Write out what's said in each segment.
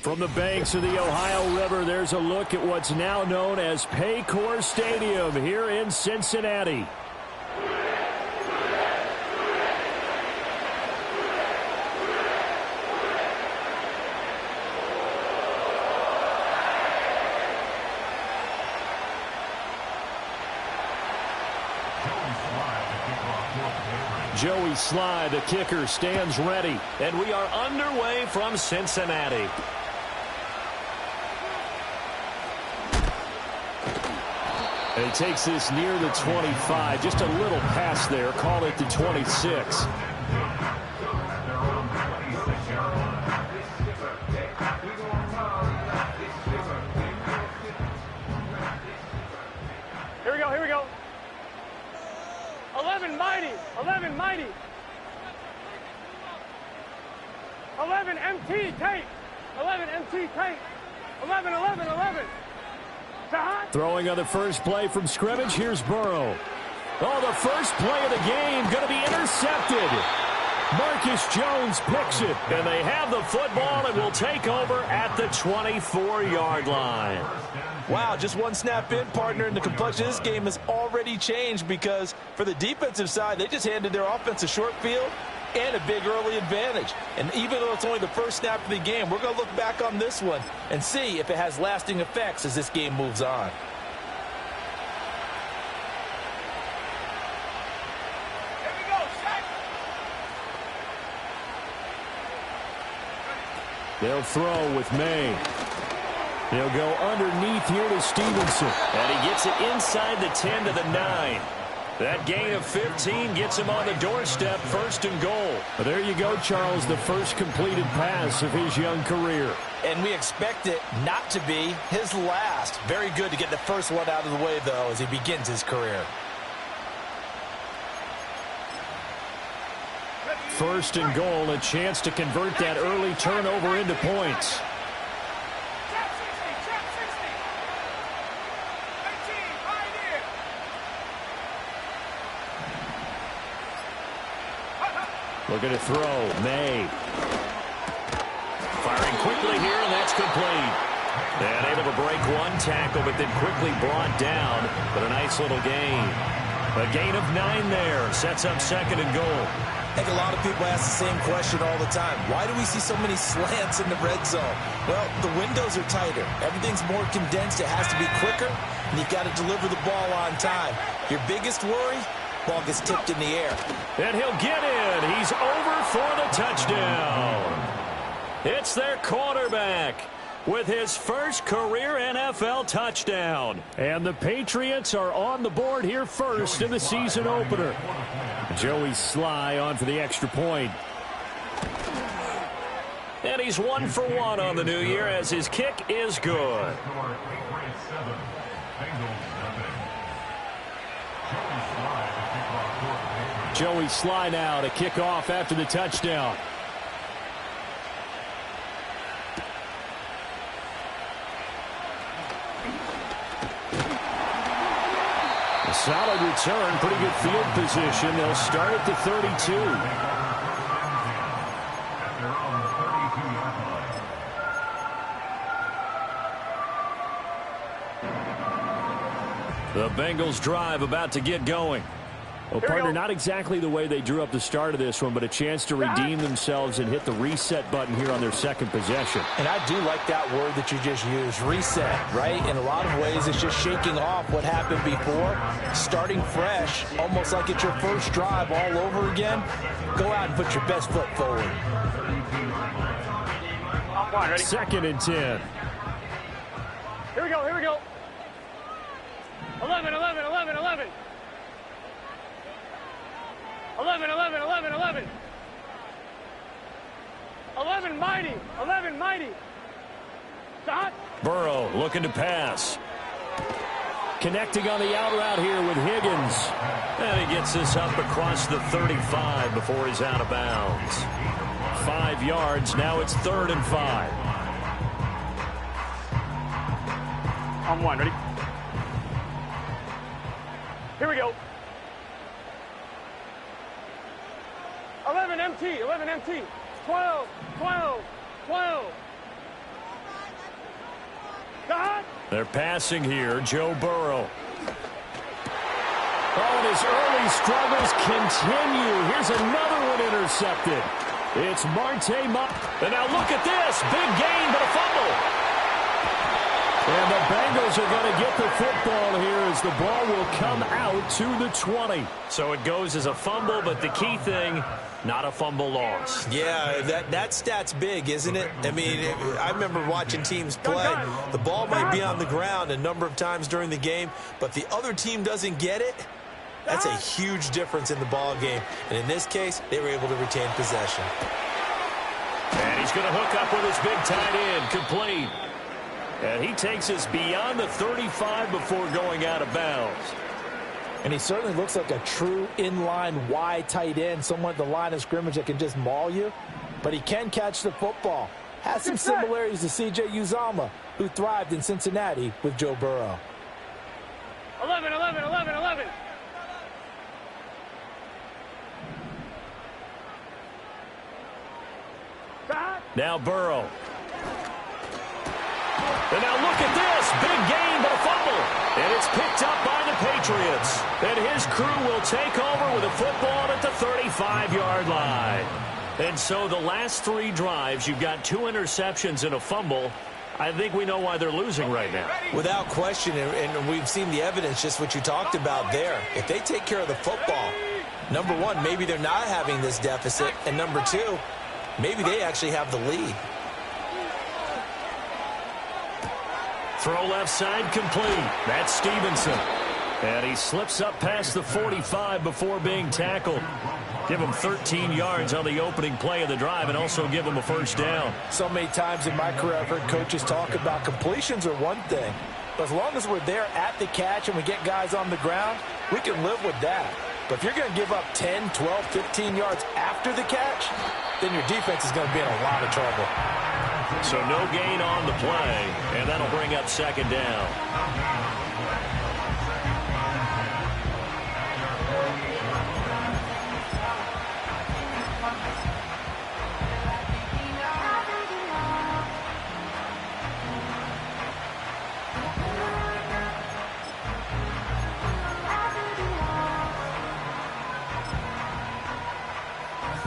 From the banks of the Ohio River, there's a look at what's now known as Paycor Stadium here in Cincinnati. Joey Sly, the kicker, stands ready. And we are underway from Cincinnati. And he takes this near the 25. Just a little pass there. Call it the 26. Here we go, here we go. 11 mighty, 11 mighty. 11 MT tape, 11 MT tape. 11, 11, 11. Throwing on the first play from scrimmage, here's Burrow. Oh, the first play of the game going to be intercepted. Marcus Jones picks it, and they have the football and will take over at the 24-yard line. Wow, just one snap in, partner, and the complexion of this game has already changed because for the defensive side, they just handed their offense a short field and a big early advantage. And even though it's only the first snap of the game, we're going to look back on this one and see if it has lasting effects as this game moves on. Here we go, set. They'll throw with May. He'll go underneath here to Stevenson. And he gets it inside the 10 to the 9. That gain of 15 gets him on the doorstep, 1st and goal. But there you go, Charles, the first completed pass of his young career. And we expect it not to be his last. Very good to get the first one out of the way, though, as he begins his career. 1st and goal, a chance to convert that early turnover into points. Looking to throw. May. Firing quickly here, and that's complete. And able to break one tackle, but then quickly brought down. But a nice little gain. A gain of 9 there. Sets up 2nd and goal. I think a lot of people ask the same question all the time. Why do we see so many slants in the red zone? Well, the windows are tighter. Everything's more condensed. It has to be quicker, and you've got to deliver the ball on time. Your biggest worry? Ball gets tipped in the air. And he'll get in. He's over for the touchdown. It's their quarterback with his first career NFL touchdown. And the Patriots are on the board here first in the season opener. Joey Sly on for the extra point. And he's 1 for 1 on the new year as his kick is good. Joey Sly now to kick off after the touchdown. A solid return, pretty good field position. They'll start at the 32. The Bengals drive about to get going. Well, partner, not exactly the way they drew up the start of this one, but a chance to redeem themselves and hit the reset button here on their second possession. And I do like that word that you just used, reset, right? In a lot of ways, it's just shaking off what happened before, starting fresh, almost like it's your first drive all over again. Go out and put your best foot forward. 2nd and 10. Here we go, here we go. 11, 11, 11, 11. 11, 11, 11, 11. 11 mighty, 11 mighty. Stop. Burrow looking to pass. Connecting on the out route here with Higgins. And he gets this up across the 35 before he's out of bounds. 5 yards, now it's 3rd and 5. On 1, ready? Here we go. 11 MT, 11 MT. 12, 12, 12. They're passing here. Joe Burrow. Oh, and his early struggles continue. Here's another one intercepted. It's Marte Mott. And now look at this. Big gain, but a fumble. And the Bengals are going to get the football here as the ball will come out to the 20. So it goes as a fumble, but the key thing, not a fumble loss. Yeah, that stat's big, isn't it? I mean, I remember watching teams play. The ball might be on the ground a number of times during the game, but the other team doesn't get it. That's a huge difference in the ball game. And in this case, they were able to retain possession. And he's going to hook up with his big tight end, complete. And he takes us beyond the 35 before going out of bounds. And he certainly looks like a true inline wide tight end, someone at the line of scrimmage that can just maul you. But he can catch the football. Has some similarities to C.J. Uzomah, who thrived in Cincinnati with Joe Burrow. 11, 11, 11, 11. Now Burrow. And now look at this. Big gain, but a fumble. And it's picked up by the Patriots. And his crew will take over with a football at the 35-yard line. And so the last 3 drives, you've got 2 interceptions and a fumble. I think we know why they're losing right now. Without question, and we've seen the evidence, just what you talked about there. If they take care of the football, number one, maybe they're not having this deficit. And number two, maybe they actually have the lead. Throw left side complete. That's Stevenson. And he slips up past the 45 before being tackled. Give him 13 yards on the opening play of the drive and also give him a first down. So many times in my career I've heard coaches talk about completions are one thing. But as long as we're there at the catch and we get guys on the ground, we can live with that. But if you're going to give up 10, 12, 15 yards after the catch, then your defense is going to be in a lot of trouble. So no gain on the play, and that'll bring up second down.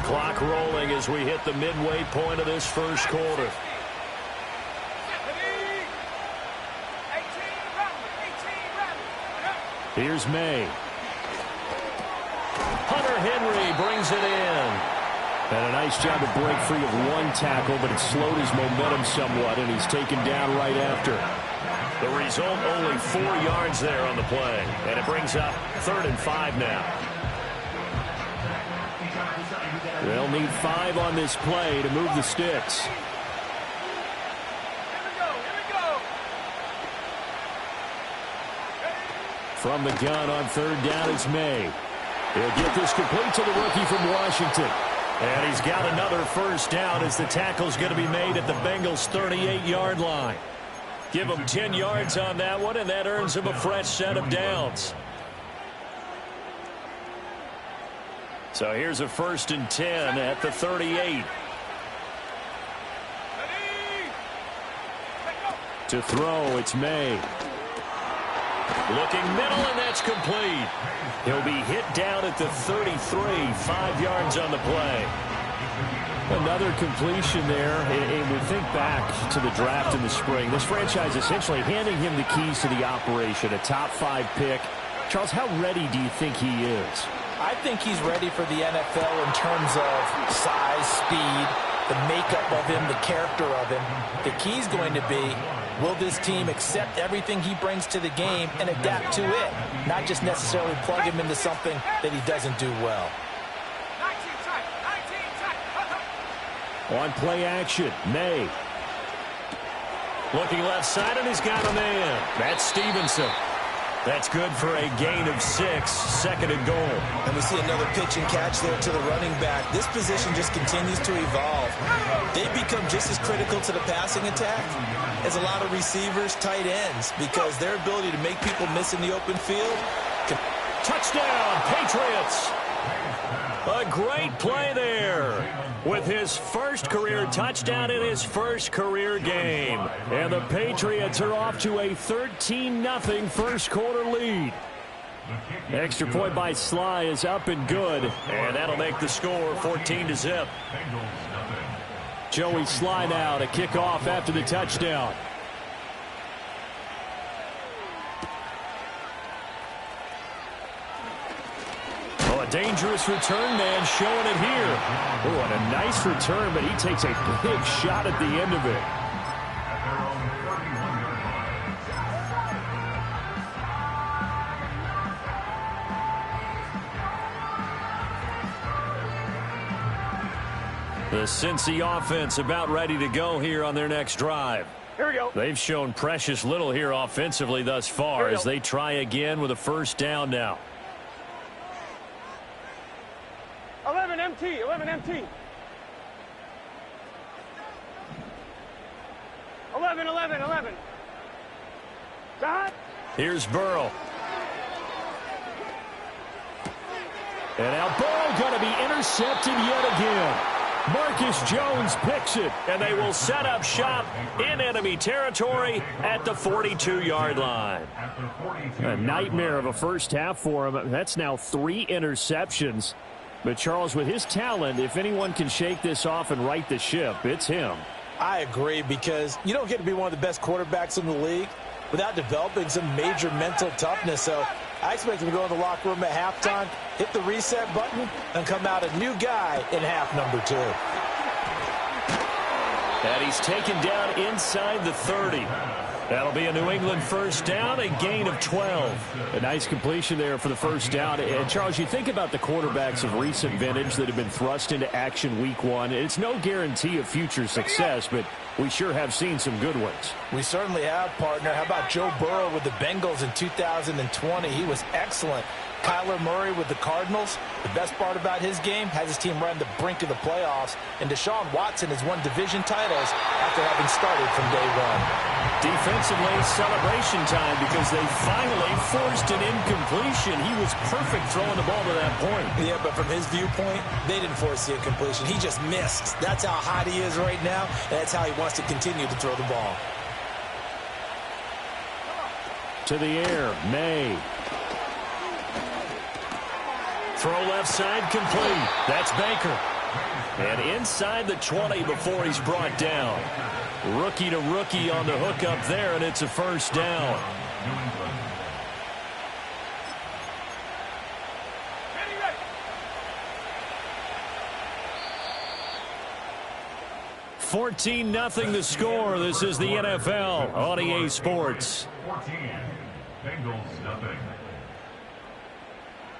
Clock rolling as we hit the midway point of this first quarter. Here's May. Hunter Henry brings it in. And a nice job to break free of 1 tackle, but it slowed his momentum somewhat, and he's taken down right after. The result, only 4 yards there on the play. And it brings up 3rd and 5 now. They'll need 5 on this play to move the sticks. From the gun on 3rd down is May. He'll get this complete to the rookie from Washington. And he's got another first down as the tackle's going to be made at the Bengals' 38-yard line. Give him 10 yards on that one, and that earns him a fresh set of downs. So here's a 1st and 10 at the 38. To throw, it's May. Looking middle, and that's complete. He'll be hit down at the 33, 5 yards on the play. Another completion there, and we think back to the draft in the spring. This franchise essentially handing him the keys to the operation, a top 5 pick. Charles, how ready do you think he is? I think he's ready for the NFL in terms of size, speed, the makeup of him, the character of him. The key's going to be, will this team accept everything he brings to the game and adapt to it, not just necessarily plug him into something that he doesn't do well. On play action, May. Looking left side, and he's got a man. That's Stevenson. That's good for a gain of 6, 2nd and goal. And we see another pitch and catch there to the running back. This position just continues to evolve. They become just as critical to the passing attack as a lot of receivers, tight ends, because their ability to make people miss in the open field. Touchdown, Patriots. A great play there with his first career touchdown in his first career game. And the Patriots are off to a 13-0 first quarter lead. Extra point by Sly is up and good, and that'll make the score 14-0. Joey Sly now to kick off after the touchdown. Oh, a dangerous return man showing it here. Oh, and a nice return, but he takes a big shot at the end of it. The Cincy offense about ready to go here on their next drive. Here we go. They've shown precious little here offensively thus far as they try again with a first down now. 11 MT, 11 MT. 11, 11, 11. Shot. Here's Burrow. And now Burrow going to be intercepted yet again. Marcus Jones picks it, and they will set up shop in enemy territory at the 42-yard line. A nightmare of a first half for him. That's now 3 interceptions. But, Charles, with his talent, if anyone can shake this off and right the ship, it's him. I agree, because you don't get to be one of the best quarterbacks in the league without developing some major mental toughness. So I expect him to go in the locker room at halftime, hit the reset button, and come out a new guy in half number 2. And he's taken down inside the 30. That'll be a New England first down, a gain of 12. A nice completion there for the first down. And, Charles, you think about the quarterbacks of recent vintage that have been thrust into action week 1. It's no guarantee of future success, but we sure have seen some good ones. We certainly have, partner. How about Joe Burrow with the Bengals in 2020? He was excellent. Kyler Murray with the Cardinals. The best part about his game, has his team right on the brink of the playoffs. And Deshaun Watson has won division titles after having started from day 1. Defensively, celebration time because they finally forced an incompletion. He was perfect throwing the ball to that point. Yeah, but from his viewpoint, they didn't force the incompletion. He just missed. That's how hot he is right now, and that's how he wants to continue to throw the ball. To the air, May. Throw left side complete. That's Baker. And inside the 20 before he's brought down. Rookie to rookie on the hook up there, and it's a first down. Ready. 14-0 the score. This is the NFL on EA Sports. 14, Bengals nothing.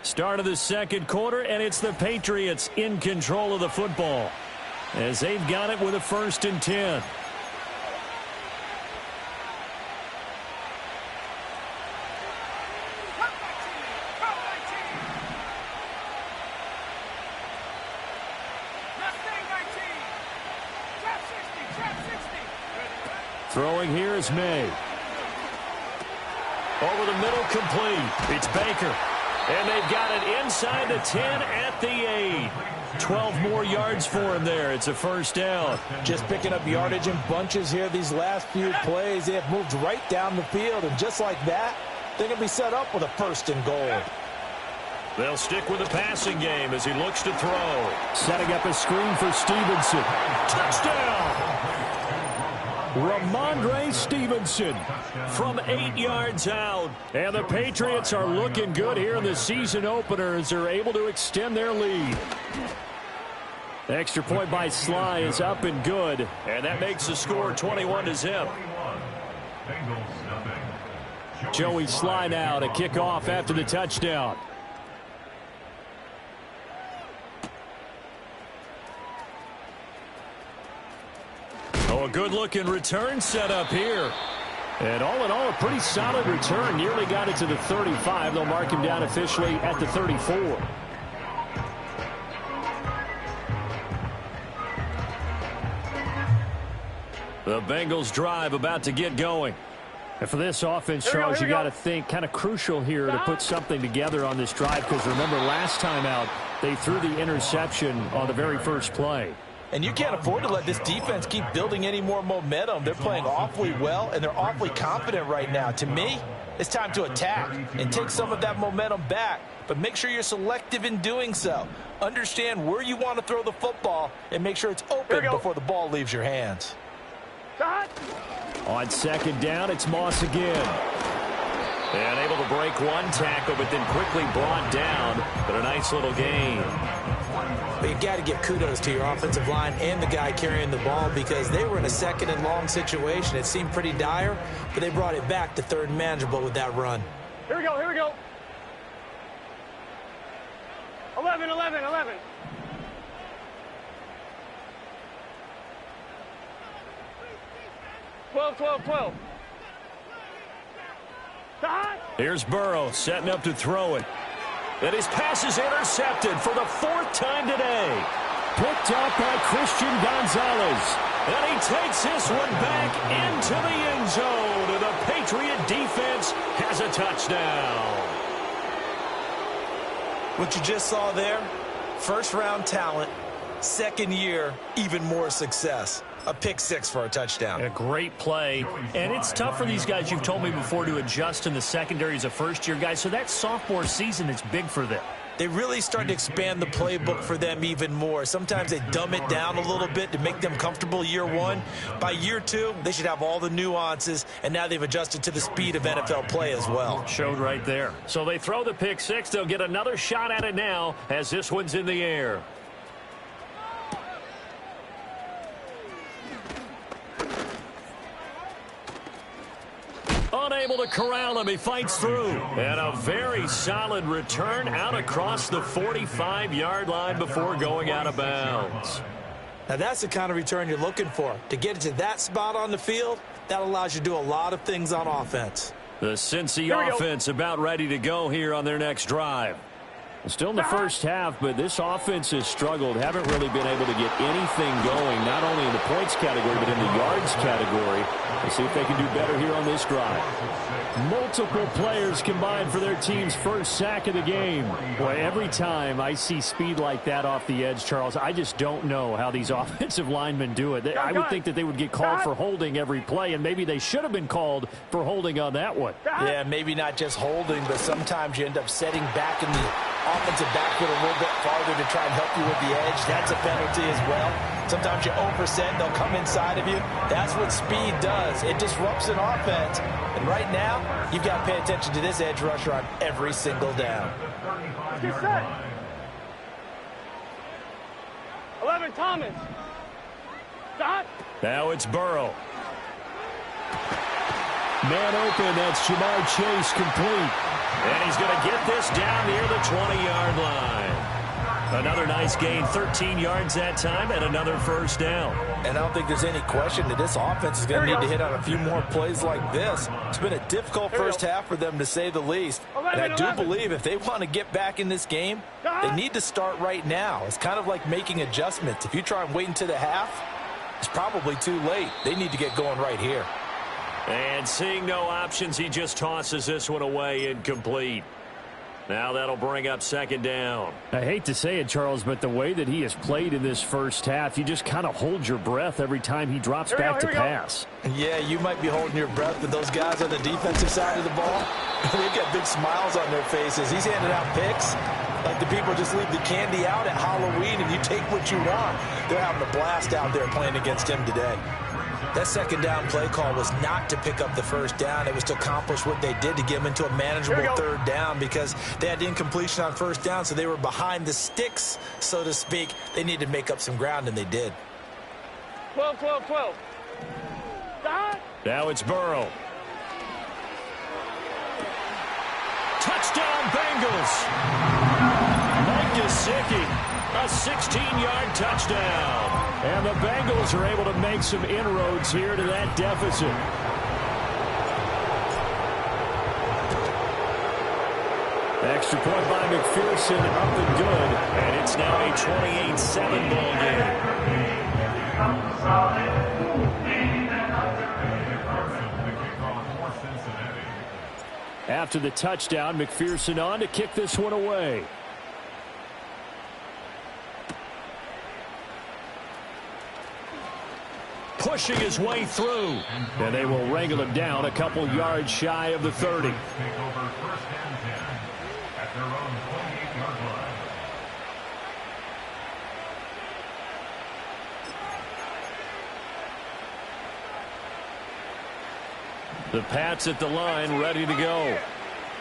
Start of the second quarter, and it's the Patriots in control of the football as they've got it with a 1st and 10. Throwing here is May. Over the middle, complete. It's Baker. And they've got it inside the 10 at the 8. 12 more yards for him there. It's a first down. Just picking up yardage in bunches here these last few plays. They have moved right down the field, and just like that, they're going to be set up with a 1st and goal. They'll stick with the passing game as he looks to throw. Setting up a screen for Stevenson. Touchdown! Ramondre Stevenson from 8 yards out. And the Patriots are looking good here in the season opener as they're able to extend their lead. The extra point by Sly is up and good. And that makes the score 21-0. Joey Sly now to kick off after the touchdown. Oh, a good-looking return set up here. And all in all, a pretty solid return. Nearly got it to the 35. They'll mark him down officially at the 34. The Bengals drive about to get going. And for this offense, Charles, you got to think kind of crucial here to put something together on this drive because remember last time out, They threw the interception on the very first play. And you can't afford to let this defense keep building any more momentum. They're playing awfully well, and they're awfully confident right now. To me, it's time to attack and take some of that momentum back. But make sure you're selective in doing so. Understand where you want to throw the football and make sure it's open before the ball leaves your hands. On second down, it's Moss again. And able to break one tackle, but then quickly brought down. But a nice little gain. But you got to give kudos to your offensive line and the guy carrying the ball because they were in a second and long situation. It seemed pretty dire, but they brought it back to third and manageable with that run. Here we go, here we go. 11, 11, 11. Twelve, 12, 12. Here's Burrow setting up to throw it. And his pass is intercepted for the fourth time today. Picked up by Christian Gonzalez. And he takes this one back into the end zone. And the Patriot defense has a touchdown. What you just saw there, first-round talent, second year, even more success. A pick six for a touchdown. A great play. And it's tough for these guys, you've told me before, to adjust in the secondary as a first-year guy. So that sophomore season is big for them. They really start to expand the playbook for them even more. Sometimes they dumb it down a little bit to make them comfortable year one. By year two, they should have all the nuances, and now they've adjusted to the speed of NFL play as well. Showed right there. So they throw the pick six. They'll get another shot at it now as this one's in the air. Unable to corral him. He fights through. And a very solid return out across the 45-yard line before going out of bounds. Now that's the kind of return you're looking for. To get to that spot on the field, that allows you to do a lot of things on offense. The Cincy offense about ready to go here on their next drive. Still in the first half, but this offense has struggled. Haven't really been able to get anything going, not only in the points category, but in the yards category. Let's see if they can do better here on this drive. Multiple players combined for their team's first sack of the game. Boy, every time I see speed like that off the edge, Charles, I just don't know how these offensive linemen do it. I would think that they would get called for holding every play, and maybe they should have been called for holding on that one. Yeah, maybe not just holding, but sometimes you end up setting back in the offensive backfield a little bit farther to try and help you with the edge. That's a penalty as well. Sometimes you overset, they'll come inside of you. That's what speed does. It disrupts an offense. And right now, you've got to pay attention to this edge rusher on every single down. Get set. 11, Thomas. Stop. Now it's Burrow. Man open, that's Jamar Chase complete. And he's going to get this down near the 20-yard line. Another nice gain, 13 yards that time, and another first down. And I don't think there's any question that this offense is going to need to hit on a few more plays like this. It's been a difficult first half for them, to say the least. And I do believe if they want to get back in this game, they need to start right now. It's kind of like making adjustments. If you try and wait until the half, it's probably too late. They need to get going right here. And seeing no options, he just tosses this one away, incomplete. Now that'll bring up second down. I hate to say it, Charles, but the way that he has played in this first half, you just kind of hold your breath every time he drops back to pass. Yeah, you might be holding your breath, but those guys on the defensive side of the ball, they've got big smiles on their faces. He's handing out picks like the people just leave the candy out at Halloween and you take what you want. They're having a blast out there playing against him today. That second down play call was not to pick up the first down. It was to accomplish what they did to get them into a manageable third down because they had incompletion on first down, so they were behind the sticks, so to speak. They needed to make up some ground, and they did. 12, 12, 12. Stop. Now it's Burrow. Touchdown, Bengals. Mike Gesicki. A 16-yard touchdown. And the Bengals are able to make some inroads here to that deficit. Extra point by McPherson, up and good. And it's now a 28-7 ball game. After the touchdown, McPherson on to kick this one away. pushing his way through. And they will wrangle him down a couple yards shy of the 30. Take over first and 10 at their own 28-yard line. The Pats at the line, ready to go.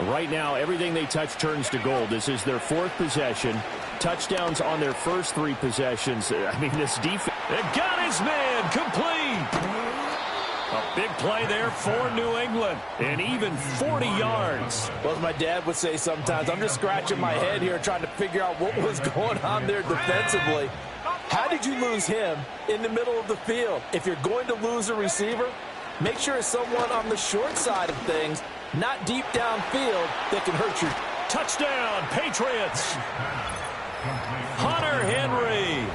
Right now, everything they touch turns to gold. This is their 4th possession. Touchdowns on their first 3 possessions. I mean, this defense. It got his man complete. A big play there for New England. And even 40 yards. Well, as my dad would say sometimes, I'm just scratching my head here trying to figure out what was going on there defensively. How did you lose him in the middle of the field? If you're going to lose a receiver, make sure it's someone on the short side of things, not deep downfield, that can hurt you. Touchdown, Patriots. Hunter Henry,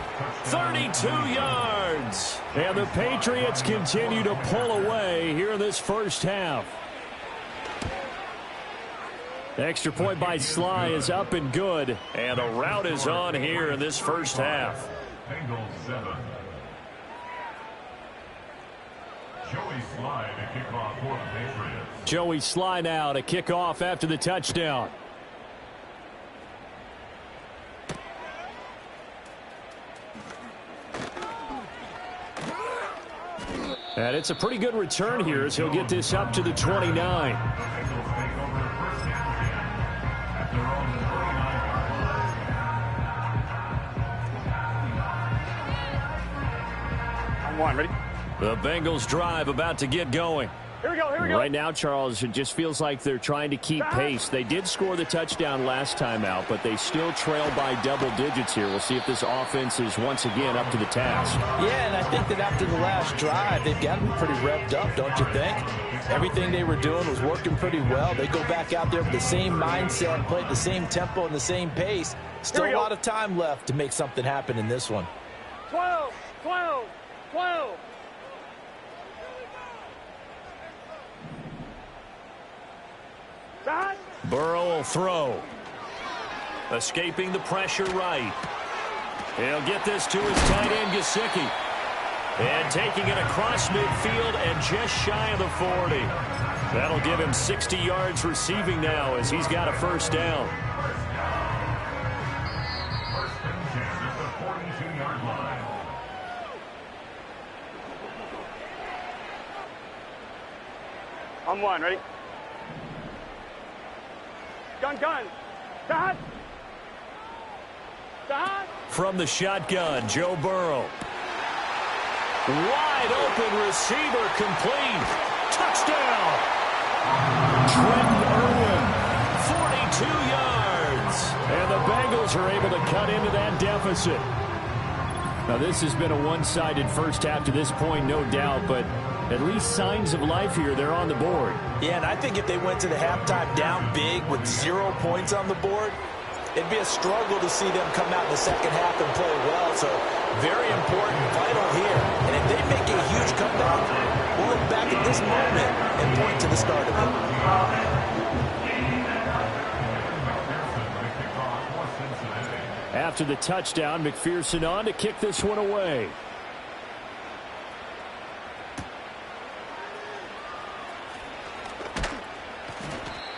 32 yards. And the Patriots continue to pull away here in this first half. The extra point by Sly is up and good. And the route is on here in this first half. Bengals 7. Joey Sly to kick off for the Patriots. Joey Sly now to kick off after the touchdown. And it's a pretty good return here as he'll get this up to the 29. Bengals take over first and 10 at their own 39-yard line. I'm one. Ready? The Bengals drive about to get going. Here we go. Here we go. Right now, Charles, it just feels like they're trying to keep pace. They did score the touchdown last time out, but they still trail by double digits here. We'll see if this offense is once again up to the task. Yeah, and I think that after the last drive, they've got to be pretty revved up, don't you think? Everything they were doing was working pretty well. They go back out there with the same mindset, play at the same tempo and the same pace. Still a lot of time left to make something happen in this one. 12, 12, 12. Burrow will throw. Escaping the pressure right. He'll get this to his tight end, Gesicki. And taking it across midfield and just shy of the 40. That'll give him 60 yards receiving now as he's got a first down. First and 10 at the 42-yard line. I'm one. Ready? Gun. Dad. From the shotgun, Joe Burrow. Wide open receiver complete. Touchdown. Trenton Irwin, 42 yards. And the Bengals are able to cut into that deficit. Now, this has been a one-sided first half to this point, no doubt, but at least signs of life here. They're on the board. Yeah, and I think if they went to the halftime down big with 0 points on the board, it'd be a struggle to see them come out in the second half and play well. So very important, vital here. And if they make a huge comeback, we'll look back at this moment and point to the start of it. After the touchdown, McPherson on to kick this one away.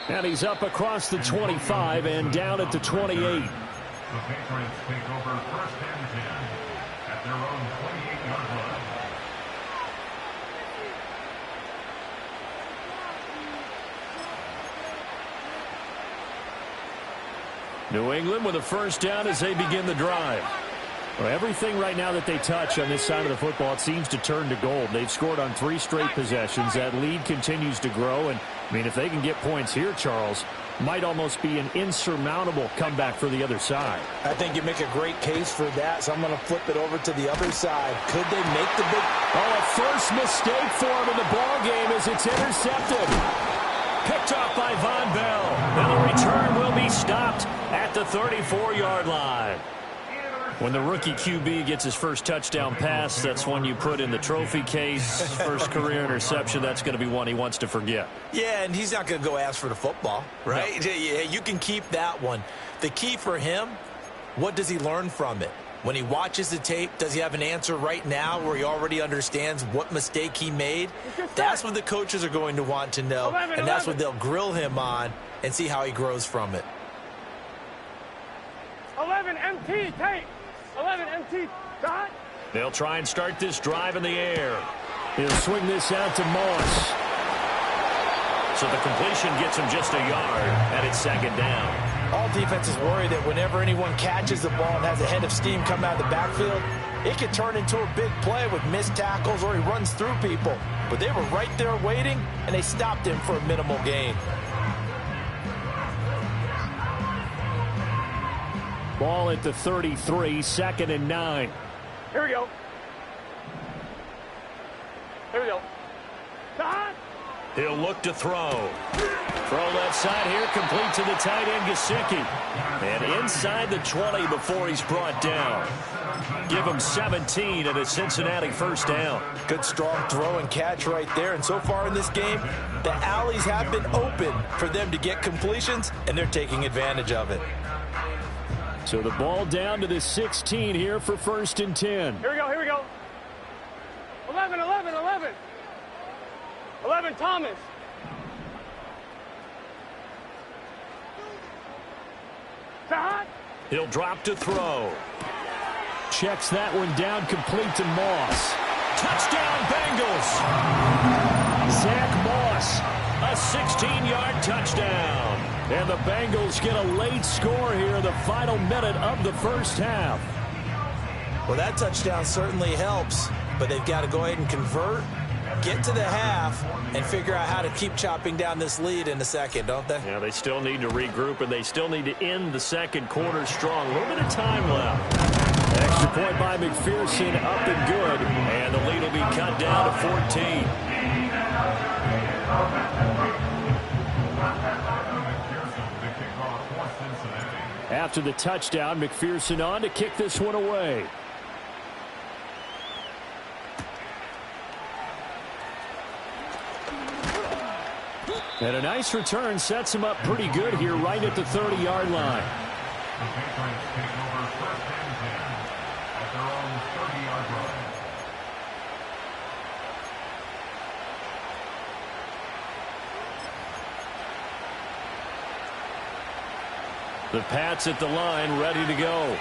And he's up across the 25 and down at the 28. The Patriots take over first and 10 at their own 28-yard line. New England with a first down as they begin the drive. Well, everything right now that they touch on this side of the football, it seems to turn to gold. They've scored on 3 straight possessions. That lead continues to grow. And, I mean, if they can get points here, Charles, might almost be an insurmountable comeback for the other side. I think you make a great case for that, so I'm going to flip it over to the other side. Could they make the big... Oh, a first mistake for him in the ball game as it's intercepted. Picked off by Von Bell. And the return will be stopped at the 34-yard line. When the rookie QB gets his first touchdown pass, that's one you put in the trophy case. First career interception, that's going to be one he wants to forget. Yeah, and he's not going to go ask for the football, right? No. You can keep that one. The key for him, what does he learn from it? When he watches the tape, does he have an answer right now where he already understands what mistake he made? That's what the coaches are going to want to know, and that's what they'll grill him on and see how he grows from it. 11 MT, tape. 11 MT, dot. They'll try and start this drive in the air. He'll swing this out to Moss. So the completion gets him just a yard, and it's second down. All defenses worry that whenever anyone catches the ball and has a head of steam come out of the backfield, it could turn into a big play with missed tackles or he runs through people. But they were right there waiting, and they stopped him for a minimal gain. Ball at the 33, 2nd and 9. Here we go. Here we go. Dot. He'll look to throw. Throw left side here, complete to the tight end, Gesicki. And inside the 20 before he's brought down. Give him 17 and a Cincinnati first down. Good strong throw and catch right there. And so far in this game, the alleys have been open for them to get completions, and they're taking advantage of it. So the ball down to the 16 here for 1st and 10. Here we go, here we go. 11, 11, 11. 11, Thomas. Dot. He'll drop to throw. Checks that one down, complete to Moss. Touchdown, Bengals. Zach Moss, a 16-yard touchdown. And the Bengals get a late score here in the final minute of the first half. Well, that touchdown certainly helps, but they've got to go ahead and convert, get to the half, and figure out how to keep chopping down this lead in the second, don't they? Yeah, they still need to regroup, and they still need to end the second quarter strong. A little bit of time left. Extra point by McPherson, up and good. And the lead will be cut down to 14. After the touchdown, McPherson on to kick this one away. And a nice return sets him up pretty good here right at the 30-yard line. The Patriots take over 1st and 10 at their own 30-yard line. The Pats at the line, ready to go.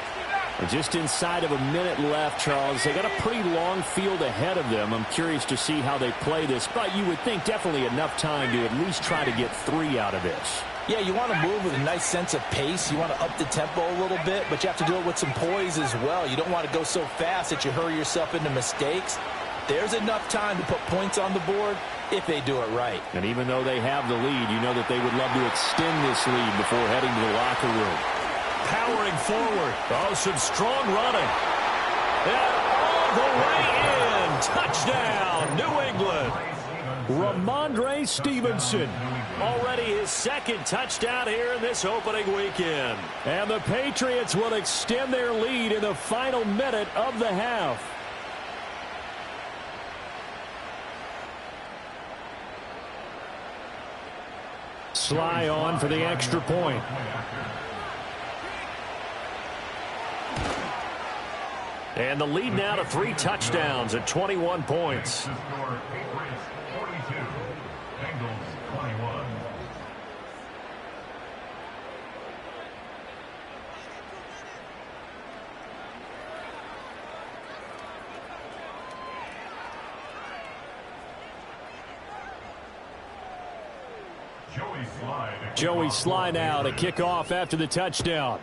Just inside of a minute left, Charles. They got a pretty long field ahead of them. I'm curious to see how they play this, but you would think definitely enough time to at least try to get 3 out of this. Yeah, you want to move with a nice sense of pace. You want to up the tempo a little bit, but you have to do it with some poise as well. You don't want to go so fast that you hurry yourself into mistakes. There's enough time to put points on the board if they do it right. And even though they have the lead, you know that they would love to extend this lead before heading to the locker room. Powering forward. Oh, some strong running. And all the way in. Touchdown, New England. Ramondre Stevenson. Already his 2nd touchdown here in this opening weekend. And the Patriots will extend their lead in the final minute of the half. Sly on for the extra point. And the lead now to 3 touchdowns at 21 points. The score, Patriots 42, Bengals 21. Joey Sly now to kick off after the touchdown.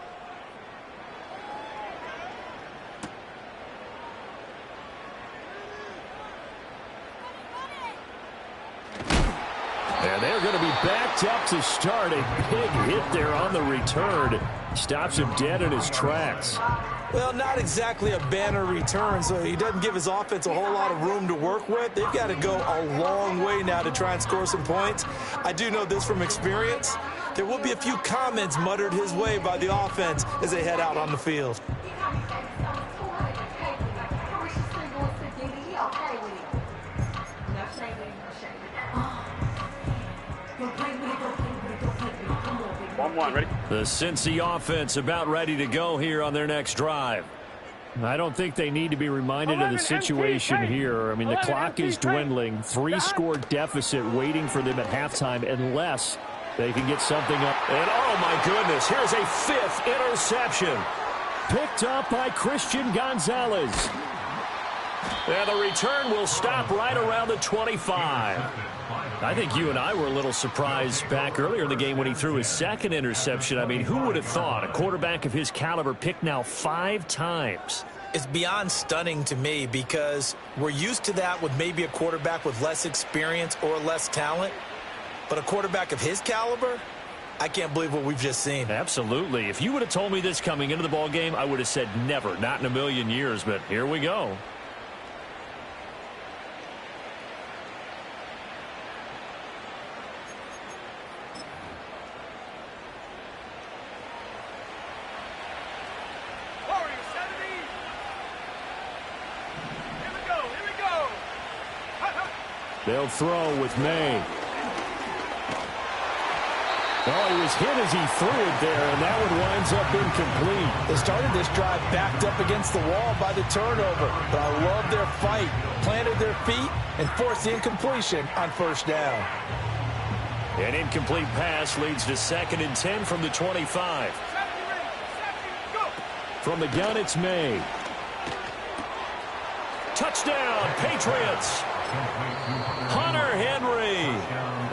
And they're going to be backed up to start. A big hit there on the return. Stops him dead in his tracks. Well, not exactly a banner return, so he doesn't give his offense a whole lot of room to work with. They've got to go a long way now to try and score some points. I do know this from experience. There will be a few comments muttered his way by the offense as they head out on the field. Ready? The Cincy offense about ready to go here on their next drive. I don't think they need to be reminded of the situation here. I mean, the clock is dwindling. 3-score deficit waiting for them at halftime unless they can get something up. And, oh, my goodness, here's a 5th interception. Picked up by Christian Gonzalez. And the return will stop right around the 25. I think you and I were a little surprised back earlier in the game when he threw his 2nd interception. I mean, who would have thought a quarterback of his caliber picked now 5 times? It's beyond stunning to me because we're used to that with maybe a quarterback with less experience or less talent. But a quarterback of his caliber, I can't believe what we've just seen. Absolutely. If you would have told me this coming into the ball game, I would have said never, not in a million years. But here we go. They'll throw with May. Oh, he was hit as he threw it there, and that one winds up incomplete. They started this drive backed up against the wall by the turnover, but I love their fight. Planted their feet and forced the incompletion on 1st down. An incomplete pass leads to 2nd and 10 from the 25. From the gun, it's May. Touchdown, Patriots. Hunter Henry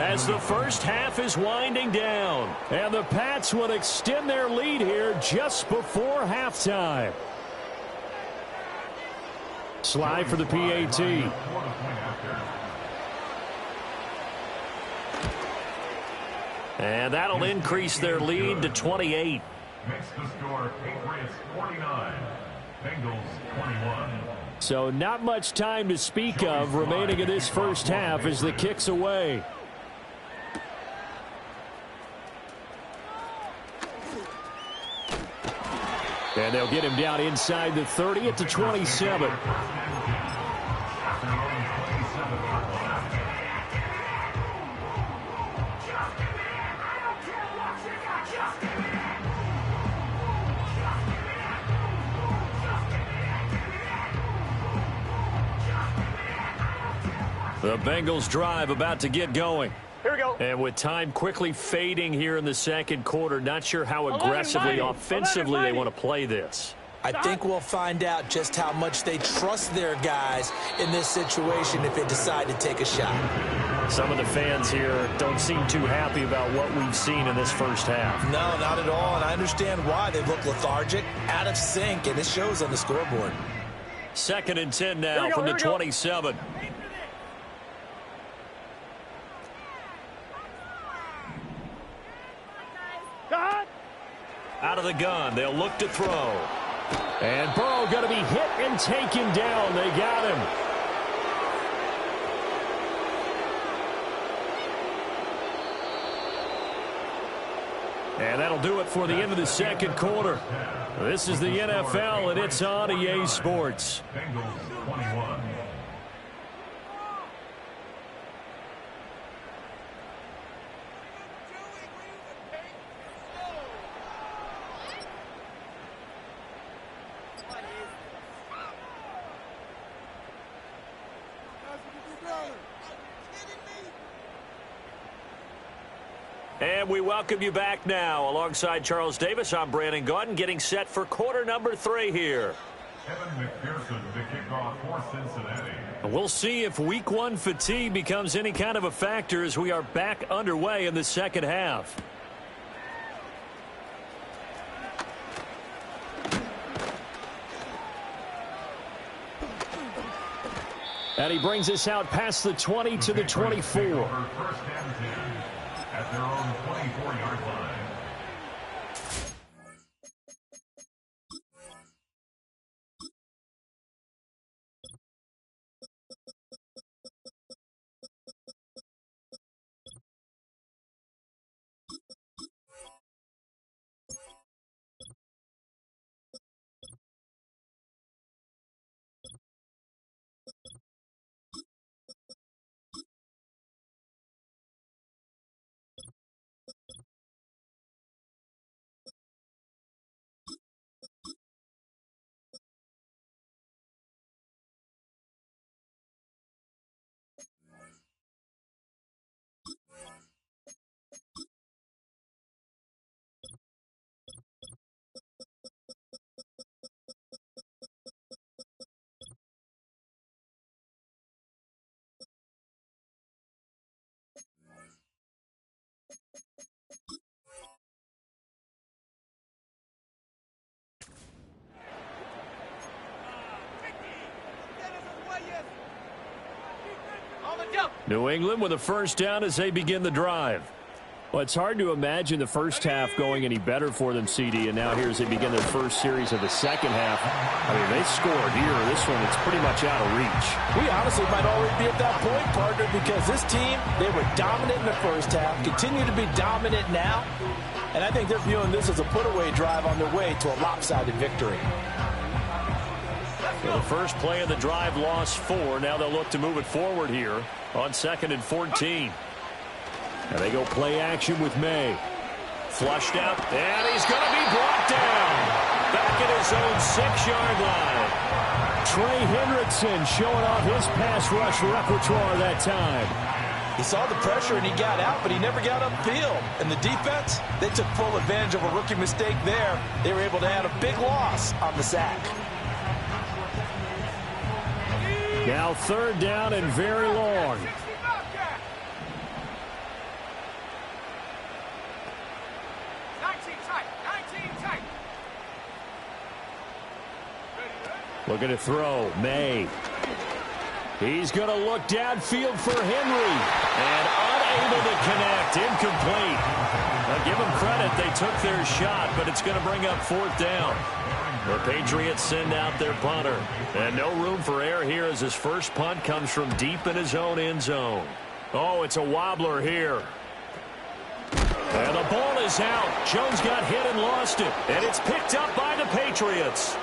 as the first half is winding down. And the Pats would extend their lead here just before halftime. Slide for the PAT. And that'll increase their lead to 28. Makes the score Patriots 49, Bengals 21. So not much time to speak of remaining in this first half as the kick's away. And they'll get him down inside the 30 at the 27. The Bengals drive about to get going. Here we go. And with time quickly fading here in the 2nd quarter, not sure how aggressively, offensively they want to play this. I think we'll find out just how much they trust their guys in this situation if they decide to take a shot. Some of the fans here don't seem too happy about what we've seen in this first half. No, not at all, and I understand why. They look lethargic, out of sync, and it shows on the scoreboard. 2nd and 10 now from the 27. Out of the gun, they'll look to throw. And Burrow going to be hit and taken down. They got him. And that'll do it for the end of the 2nd quarter. This is the NFL, and it's on EA Sports. Bengals 21. And we welcome you back now. Alongside Charles Davis, I'm Brandon Gaudin, getting set for quarter number 3 here. Evan McPherson to kick off for Cincinnati. We'll see if week 1 fatigue becomes any kind of a factor as we are back underway in the 2nd half. And he brings us out past the 20 to the 24. At their own 24-yard line. New England with a first down as they begin the drive. Well, it's hard to imagine the first half going any better for them, CD, and now here as they begin their first series of the second half. I mean, they scored here. This one, it's pretty much out of reach. We honestly might already be at that point, partner, because this team, they were dominant in the first half, continue to be dominant now, and I think they're viewing this as a put-away drive on their way to a lopsided victory. So the first play of the drive lost 4. Now they'll look to move it forward here on 2nd and 14. And they go play action with May. Flushed out, and he's going to be brought down. Back at his own 6-yard line. Trey Hendrickson showing off his pass rush repertoire that time. He saw the pressure and he got out, but he never got upfield. And the defense, they took full advantage of a rookie mistake there. They were able to add a big loss on the sack. Now 3rd down and very long. Looking to throw, May. He's going to look downfield for Henry. And unable to connect, incomplete. Now give them credit, they took their shot, but it's going to bring up 4th down. The Patriots send out their punter. And no room for error here as his first punt comes from deep in his own end zone. Oh, it's a wobbler here. And the ball is out. Jones got hit and lost it. And it's picked up by the Patriots.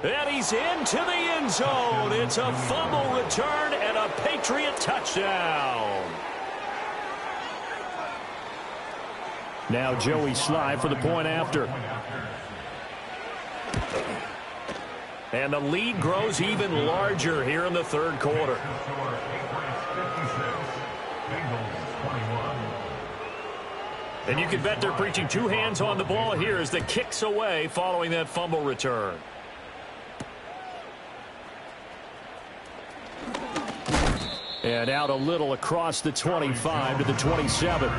And he's into the end zone. It's a fumble return and a Patriot touchdown. Now Joey Sly for the point after. And the lead grows even larger here in the 3rd quarter. And you can bet they're preaching 2 hands on the ball here as the kicks away following that fumble return. And out a little across the 25 to the 27.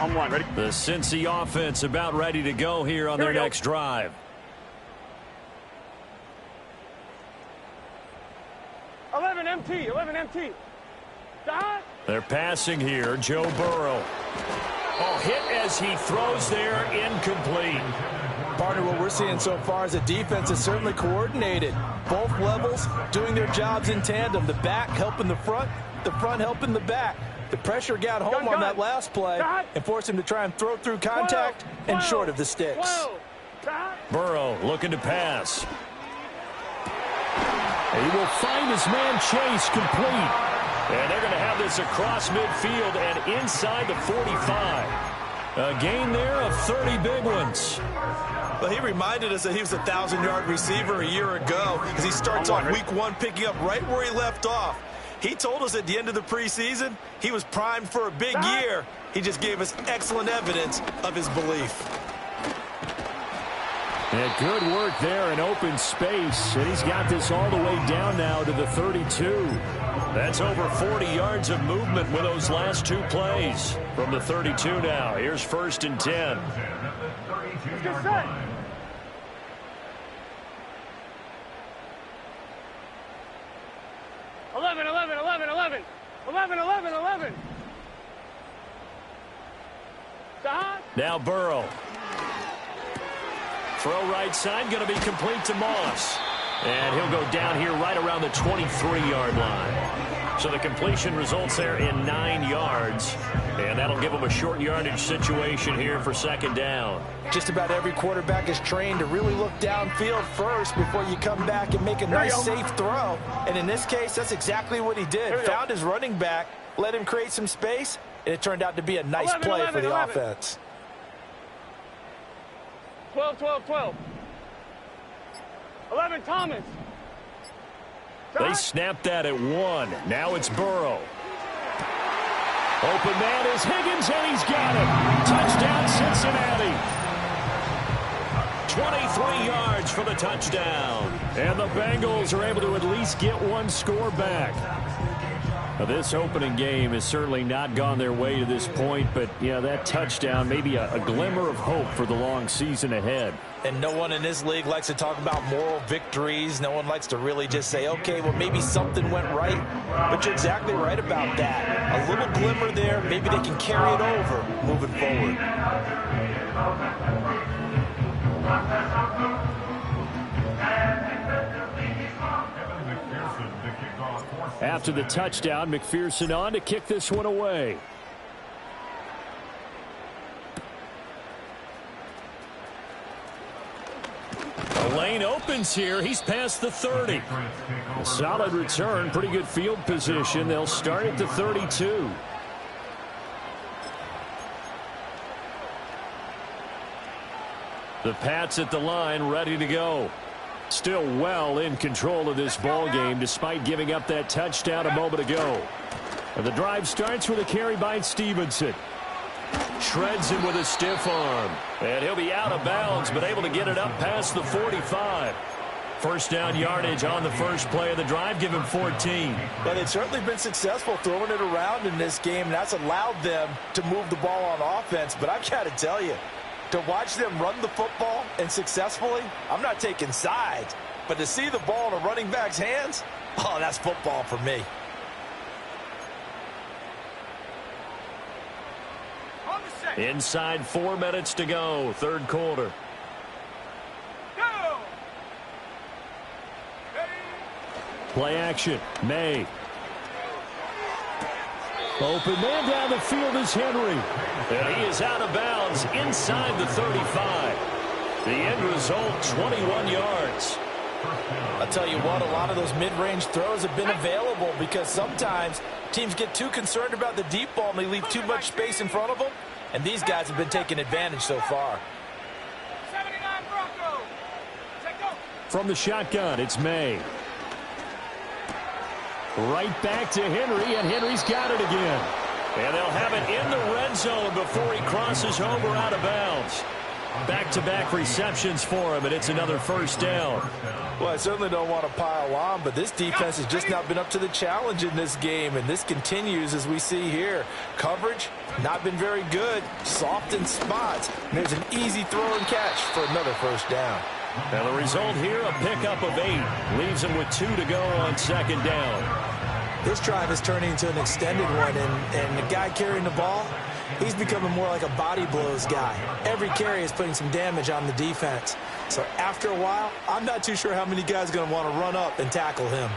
On 1, ready? The Cincy offense about ready to go here on their next drive. 11 MT, 11 MT. They're passing here, Joe Burrow. Oh, hit as he throws there, incomplete. Partner, what we're seeing so far is the defense is certainly coordinated. Both levels doing their jobs in tandem. The back helping the front helping the back. The pressure got home on that last play and forced him to try and throw through contact and short of the sticks. Burrow looking to pass. He will find his man Chase complete. And they're going to have this across midfield and inside the 45. A gain there of 30 big ones. Well, he reminded us that he was a 1,000-yard receiver a year ago as he starts off week 1 picking up right where he left off. He told us at the end of the preseason he was primed for a big year. He just gave us excellent evidence of his belief. And good work there in open space. And he's got this all the way down now to the 32. That's over 40 yards of movement with those last 2 plays. From the 32 now, here's 1st and 10. Let's get set. Eleven. 11. Now Burrow. Throw right side, going to be complete to Moss. And he'll go down here right around the 23-yard line. So the completion results there in 9 yards. And that'll give him a short yardage situation here for 2nd down. Just about every quarterback is trained to really look downfield first before you come back and make a nice, safe throw. And in this case, that's exactly what he did. Found his running back, let him create some space, and it turned out to be a nice play for the offense. 12. 11, Thomas. They snapped that at 1. Now it's Burrow. Open man is Higgins, and he's got it. Touchdown, Cincinnati. 23 yards for the touchdown. And the Bengals are able to at least get one score back. Now, this opening game has certainly not gone their way to this point, but, yeah, that touchdown, maybe a glimmer of hope for the long season ahead. And no one in this league likes to talk about moral victories. No one likes to really just say, okay, well, maybe something went right. But you're exactly right about that. A little glimmer there. Maybe they can carry it over moving forward. After the touchdown, McPherson on to kick this one away. The lane opens here. He's past the 30. A solid return, pretty good field position. They'll start at the 32. The Pats at the line, ready to go. Still well in control of this ball game despite giving up that touchdown a moment ago. And the drive starts with a carry by Stevenson. Shreds him with a stiff arm. And he'll be out of bounds, but able to get it up past the 45. First down yardage on the first play of the drive. Give him 14. But they've certainly been successful throwing it around in this game. And that's allowed them to move the ball on offense. But I've got to tell you, to watch them run the football and successfully, I'm not taking sides. But to see the ball in a running back's hands, oh, that's football for me. Inside 4 minutes to go, third quarter. Play action, May. Open man down the field is Henry. And he is out of bounds inside the 35. The end result, 21 yards. I'll tell you what, a lot of those mid-range throws have been available because sometimes teams get too concerned about the deep ball and they leave too much space in front of them. And these guys have been taking advantage so far. From the shotgun, it's May. Right back to Henry, and Henry's got it again. And they'll have it in the red zone before he crosses over out of bounds. Back-to-back receptions for him, and it's another first down. Well, I certainly don't want to pile on, but this defense has just not been up to the challenge in this game, and this continues as we see here. Coverage, not been very good. Soft in spots. And there's an easy throw and catch for another first down. And the result here, a pickup of 8. Leaves him with 2 to go on second down. This drive is turning into an extended one, and the guy carrying the ball, he's becoming more like a body blows guy. Every carry is putting some damage on the defense. So after a while, I'm not too sure how many guys are going to want to run up and tackle him.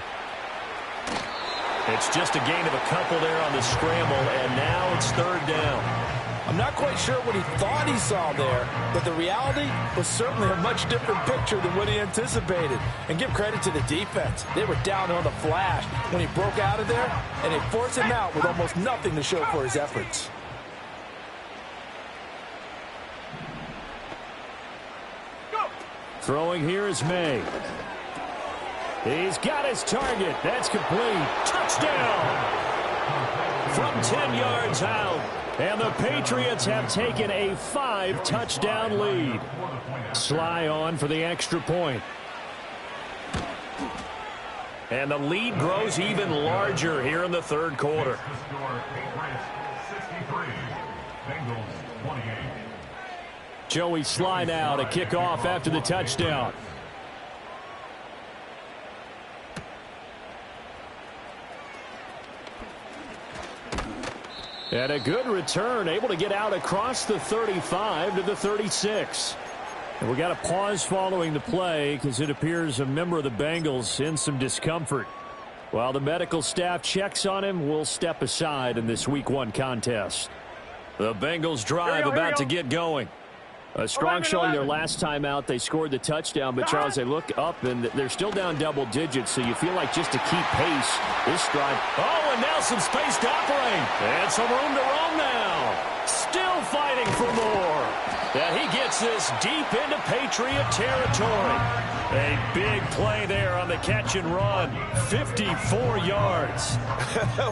It's just a gain of a couple there on the scramble, and now it's third down. I'm not quite sure what he thought he saw there, but the reality was certainly a much different picture than what he anticipated. And give credit to the defense. They were down on the flash when he broke out of there, and they forced him out with almost nothing to show for his efforts. Throwing here is May. He's got his target. That's complete. Touchdown! From 10 yards out. And the Patriots have taken a 5-touchdown lead. Sly on for the extra point. And the lead grows even larger here in the third quarter. Joey Sly now to kick off after the touchdown. And a good return, able to get out across the 35 to the 36. And we got a pause following the play because it appears a member of the Bengals in some discomfort. While the medical staff checks on him, we'll step aside in this Week 1 contest. The Bengals drive about to get going. A strong showing their last time out. They scored the touchdown, but Charles, they look up and they're still down double digits, so you feel like just to keep pace, this drive. Oh, and now some space to operate. And some room to roam now. Still fighting for more. And he gets this deep into Patriot territory. A big play there on the catch and run. 54 yards.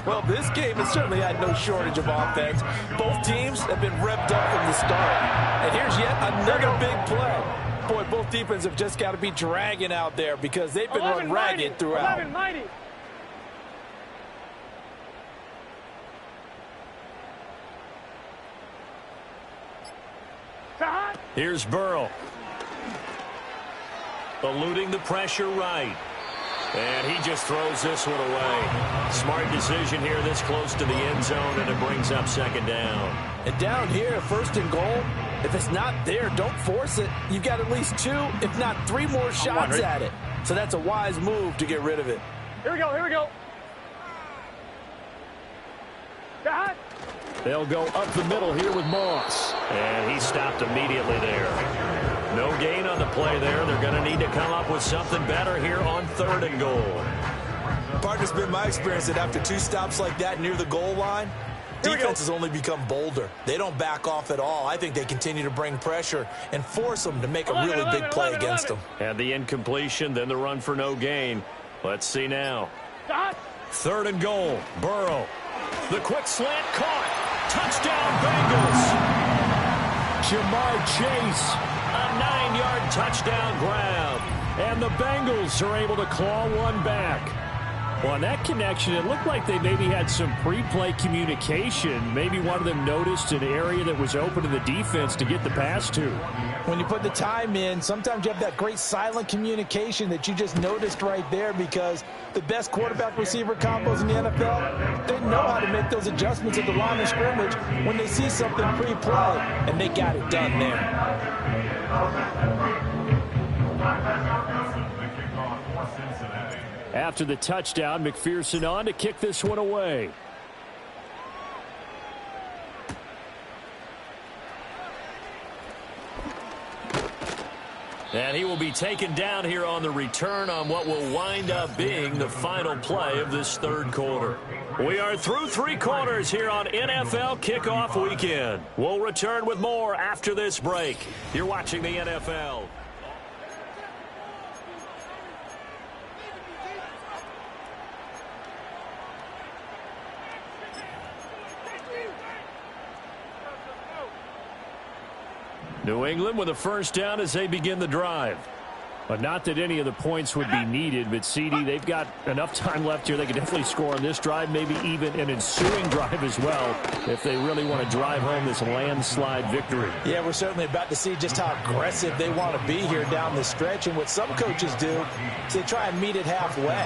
Well, this game has certainly had no shortage of offense. Both teams have been revved up from the start. And here's yet another big play. Boy, both defenses have just got to be dragging out there because they've been run ragged throughout. 11 mighty. Here's Burrow. Eluding the pressure right. And he just throws this one away. Smart decision here this close to the end zone, and it brings up second down. And down here, first and goal, if it's not there, don't force it. You've got at least 2, if not 3 more shots at it. So that's a wise move to get rid of it. Here we go, here we go. Shot. They'll go up the middle here with Moss. And he stopped immediately there. No gain on the play there. They're going to need to come up with something better here on 3rd and goal. Partner's been my experience that after 2 stops like that near the goal line, defense has only become bolder. They don't back off at all. I think they continue to bring pressure and force them to make a really big play against them. And the incompletion, then the run for no gain. Let's see now. 3rd and goal. Burrow. The quick slant caught. Touchdown, Bengals. Jamar Chase, a 9-yard touchdown grab. And the Bengals are able to claw one back. Well, on that connection, it looked like they maybe had some pre-play communication. Maybe one of them noticed an area that was open to the defense to get the pass to. When you put the time in, sometimes you have that great silent communication that you just noticed right there, because the best quarterback-receiver combos in the NFL, they know how to make those adjustments at the line of scrimmage when they see something pre-play, and they got it done there. After the touchdown, McPherson on to kick this one away. And he will be taken down here on the return on what will wind up being the final play of this 3rd quarter. We are through 3 quarters here on NFL Kickoff Weekend. We'll return with more after this break. You're watching the NFL. New England with a first down as they begin the drive. But not that any of the points would be needed, but CD, they've got enough time left here. They can definitely score on this drive, maybe even an ensuing drive as well, if they really want to drive home this landslide victory. Yeah, we're certainly about to see just how aggressive they want to be here down the stretch. And what some coaches do is they try and meet it halfway,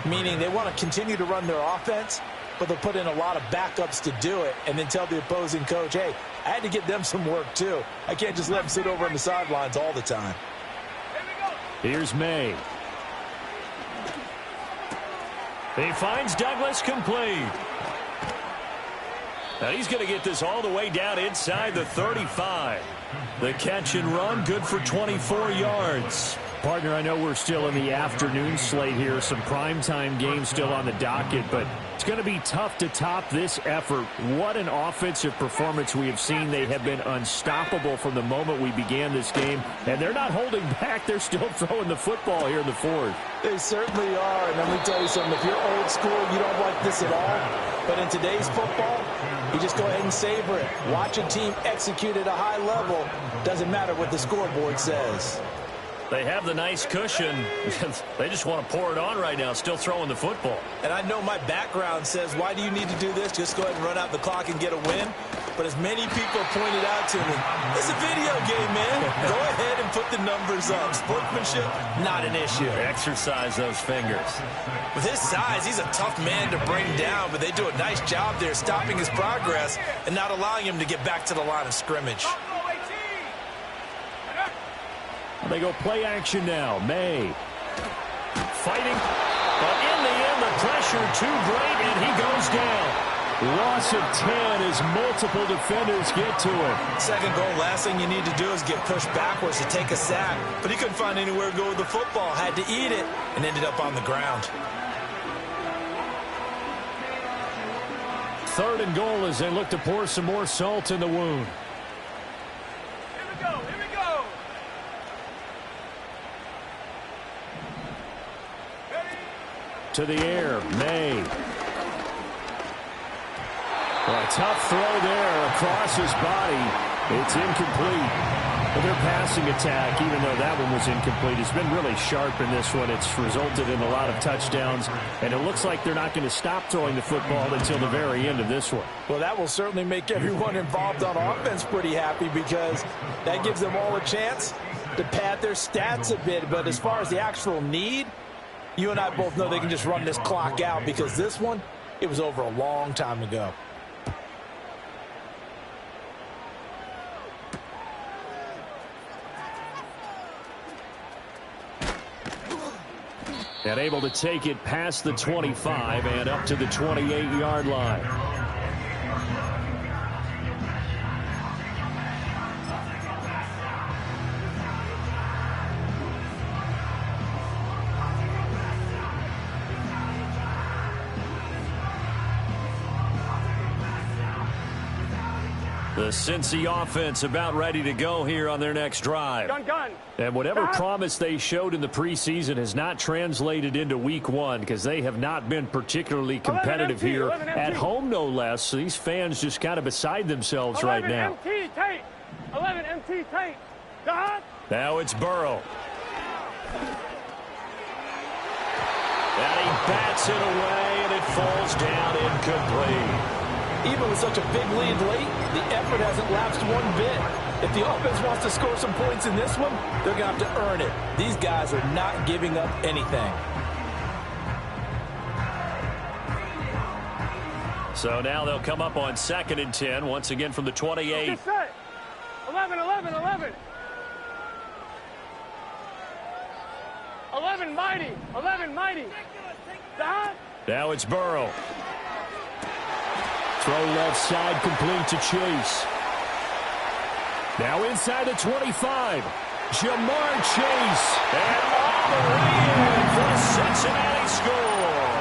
meaning they want to continue to run their offense, but they'll put in a lot of backups to do it and then tell the opposing coach, hey, I had to give them some work too. I can't just let them sit over on the sidelines all the time. Here's May. He finds Douglas complete. Now he's going to get this all the way down inside the 35. The catch and run, good for 24 yards. Partner, I know we're still in the afternoon slate here. Some primetime games still on the docket, but it's going to be tough to top this effort. What an offensive performance we have seen. They have been unstoppable from the moment we began this game, and they're not holding back. They're still throwing the football here in the 4th. They certainly are, and let me tell you something. If you're old school, you don't like this at all. But in today's football, you just go ahead and savor it. Watch a team execute at a high level. Doesn't matter what the scoreboard says. They have the nice cushion. They just want to pour it on right now, still throwing the football. And I know my background says, why do you need to do this? Just go ahead and run out the clock and get a win. But as many people pointed out to me, it's a video game, man. Go ahead and put the numbers up. Sportsmanship, not an issue. Exercise those fingers. With his size, he's a tough man to bring down, but they do a nice job there stopping his progress and not allowing him to get back to the line of scrimmage. They go play action now. May fighting, but in the end, the pressure too great, and he goes down. Loss of 10 as multiple defenders get to him. Second goal, last thing you need to do is get pushed backwards to take a sack, but he couldn't find anywhere to go with the football, had to eat it, and ended up on the ground. 3rd and goal as they look to pour some more salt in the wound. To the air, May. A tough throw there across his body. It's incomplete. But their passing attack, even though that one was incomplete, has been really sharp in this one. It's resulted in a lot of touchdowns, and it looks like they're not going to stop throwing the football until the very end of this one. Well, that will certainly make everyone involved on offense pretty happy because that gives them all a chance to pad their stats a bit. But as far as the actual need, you and I both know they can just run this clock out because this one, it was over a long time ago. And able to take it past the 25 and up to the 28-yard line. The Cincy offense about ready to go here on their next drive. Gun. And whatever promise they showed in the preseason has not translated into week one because they have not been particularly competitive here at home, no less. So these fans just kind of beside themselves right now. 11 MT tape. Now it's Burrow. And he bats it away, and it falls down incomplete. Even with such a big lead late, the effort hasn't lapsed one bit. If the offense wants to score some points in this one, they're going to have to earn it. These guys are not giving up anything. So now they'll come up on 2nd and 10, once again from the 28. 11. 11 mighty. Now it's Burrow. Throw left side, complete to Chase. Now inside the 25. Jamar Chase. And all the way in for a Cincinnati score.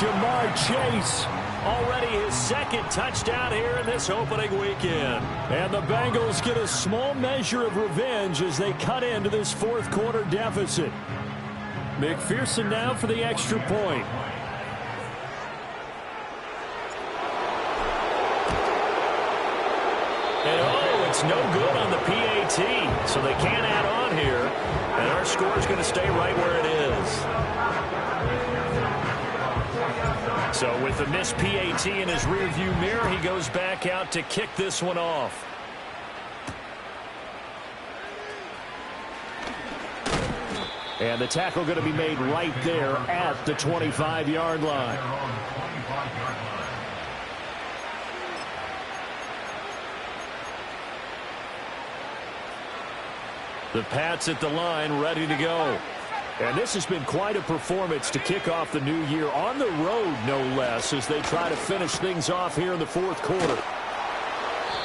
Jamar Chase, already his 2nd touchdown here in this opening weekend. And the Bengals get a small measure of revenge as they cut into this 4th quarter deficit. McPherson now for the extra point. And it's no good on the PAT, so they can't add on here. And our score is going to stay right where it is. So with the missed PAT in his rearview mirror, he goes back out to kick this one off. And the tackle going to be made right there at the 25-yard line. The Pats at the line, ready to go. And this has been quite a performance to kick off the new year on the road, no less, as they try to finish things off here in the 4th quarter.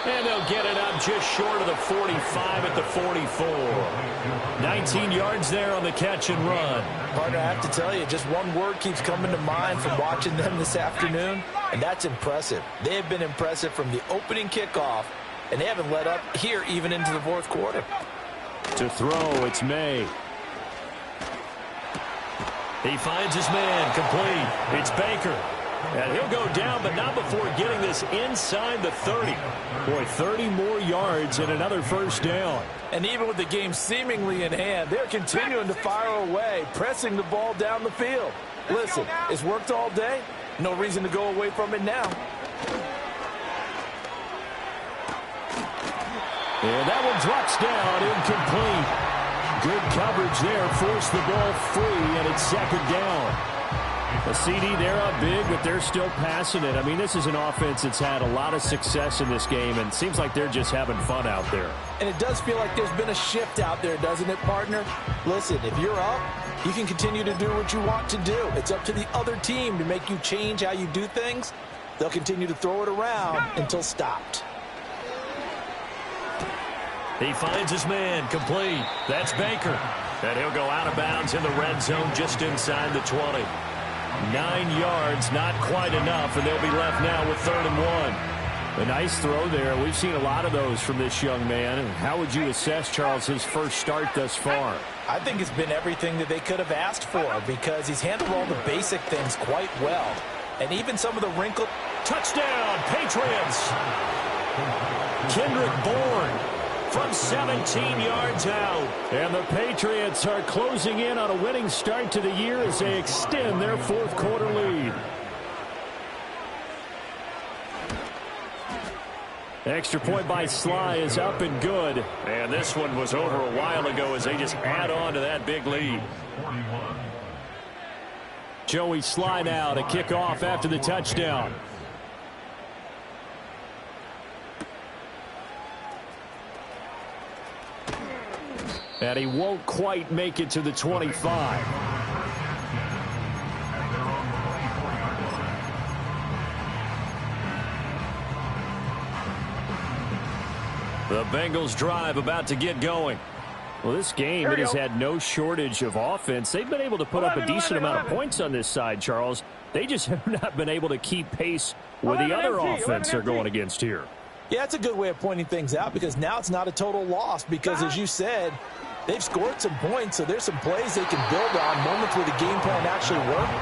And they'll get it up just short of the 45 at the 44. 19 yards there on the catch and run. Partner, I have to tell you, just one word keeps coming to mind from watching them this afternoon, and that's impressive. They have been impressive from the opening kickoff, and they haven't let up here even into the 4th quarter. To throw, it's May. He finds his man, complete. It's Baker. And he'll go down, but not before getting this inside the 30. Boy, 30 more yards and another first down. And even with the game seemingly in hand, they're continuing to fire away, pressing the ball down the field. Listen, it's worked all day. No reason to go away from it now. And that one drops down, incomplete. Good coverage there, forced the ball free, and it's 2nd down. A CD, they're up big, but they're still passing it. I mean, this is an offense that's had a lot of success in this game, and it seems like they're just having fun out there. And it does feel like there's been a shift out there, doesn't it, partner? Listen, if you're up, you can continue to do what you want to do. It's up to the other team to make you change how you do things. They'll continue to throw it around until stopped. He finds his man, complete. That's Baker. And he'll go out of bounds in the red zone just inside the 20. 9 yards, not quite enough, and they'll be left now with 3rd and 1. A nice throw there. We've seen a lot of those from this young man. And how would you assess, Charles, his first start thus far? I think it's been everything that they could have asked for because he's handled all the basic things quite well. And even some of the wrinkle. Touchdown, Patriots! Kendrick Bourne from 17 yards out. And the Patriots are closing in on a winning start to the year as they extend their fourth quarter lead. Extra point by Sly is up and good. And this one was over a while ago as they just add on to that big lead. Joey Sly now to kick off after the touchdown. And he won't quite make it to the 25. The Bengals drive about to get going. Well, this game, it has had no shortage of offense. They've been able to put up a decent amount of points on this side, Charles. They just have not been able to keep pace with the other offense they're going against here. Yeah, that's a good way of pointing things out because now it's not a total loss because, as you said, they've scored some points, so there's some plays they can build on, moments where the game plan actually worked.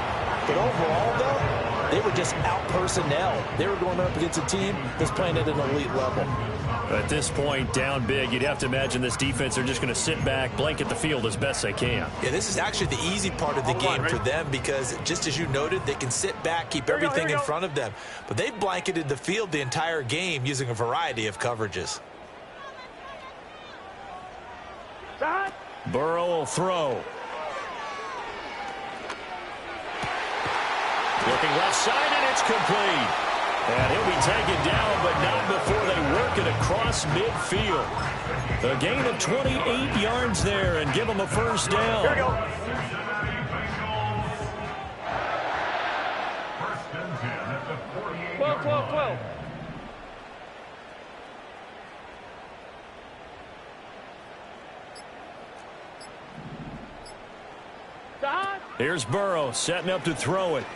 But overall, though, they were just out personnel. They were going up against a team that's playing at an elite level. At this point, down big, you'd have to imagine this defense are just going to sit back, blanket the field as best they can. Yeah, this is actually the easy part of the game for them because, just as you noted, they can sit back, keep everything in front of them. But they've blanketed the field the entire game using a variety of coverages. Burrow will throw. Looking left side, and it's complete. And he'll be taken down, but not before they work it across midfield. A gain of 28 yards there and give them a first down. Here we go. First and 10 at the 48. 12, 12, 12. Here's Burrow setting up to throw it.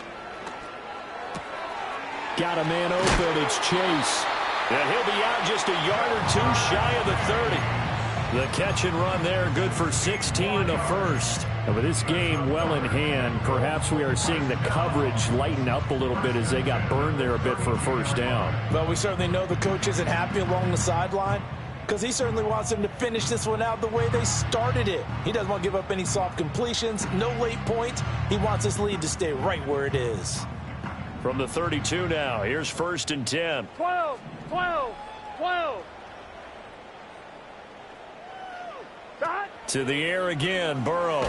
Got a man open. It's Chase. And he'll be out just a yard or two shy of the 30. The catch and run there, good for 16 and a first. And with this game well in hand, perhaps we are seeing the coverage lighten up a little bit as they got burned there a bit for a first down. Well, we certainly know the coach isn't happy along the sideline because he certainly wants them to finish this one out the way they started it. He doesn't want to give up any soft completions, no late points. He wants his lead to stay right where it is. From the 32 now, here's first and 10. 12, 12, 12. To the air again, Burrow.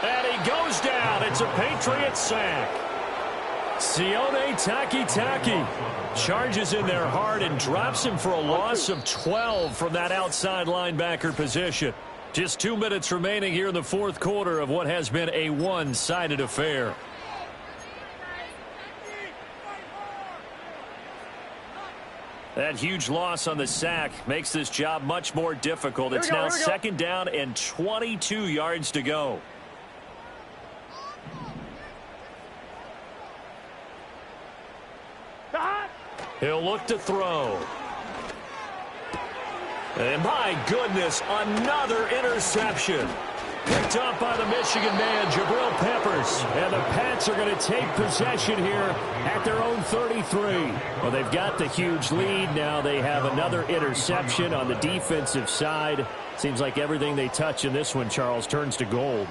And he goes down. It's a Patriots sack. Sione Takitaki charges in there hard and drops him for a loss of 12 from that outside linebacker position. Just 2 minutes remaining here in the fourth quarter of what has been a one-sided affair. That huge loss on the sack makes this job much more difficult. It's now second down and 22 yards to go. He'll look to throw. And my goodness, another interception. Picked up by the Michigan man, Jabril Peppers. And the Pats are going to take possession here at their own 33. Well, they've got the huge lead. Now they have another interception on the defensive side. Seems like everything they touch in this one, Charles, turns to gold.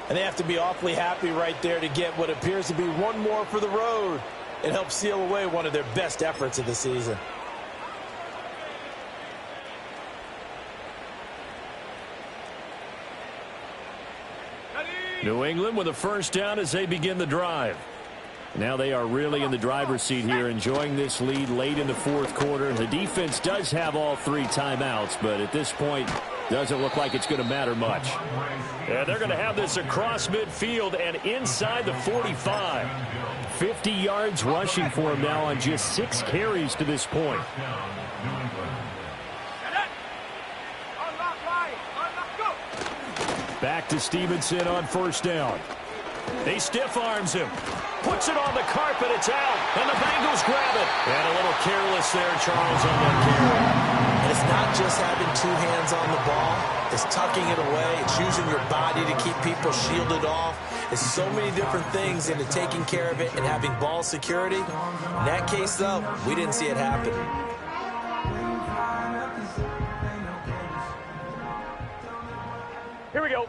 And they have to be awfully happy right there to get what appears to be one more for the road. It helps seal away one of their best efforts of the season. New England with a first down as they begin the drive. Now they are really in the driver's seat here, enjoying this lead late in the fourth quarter. The defense does have all 3 timeouts, but at this point, doesn't look like it's going to matter much. And they're going to have this across midfield and inside the 45. 50 yards rushing for him now on just 6 carries to this point. Back to Stevenson on first down. He stiff arms him. Puts it on the carpet. It's out. And the Bengals grab it. And a little careless there, Charles, on that carry. And it's not just having two hands on the ball. It's tucking it away. It's using your body to keep people shielded off. It's so many different things into taking care of it and having ball security. In that case, though, we didn't see it happen. Here we go.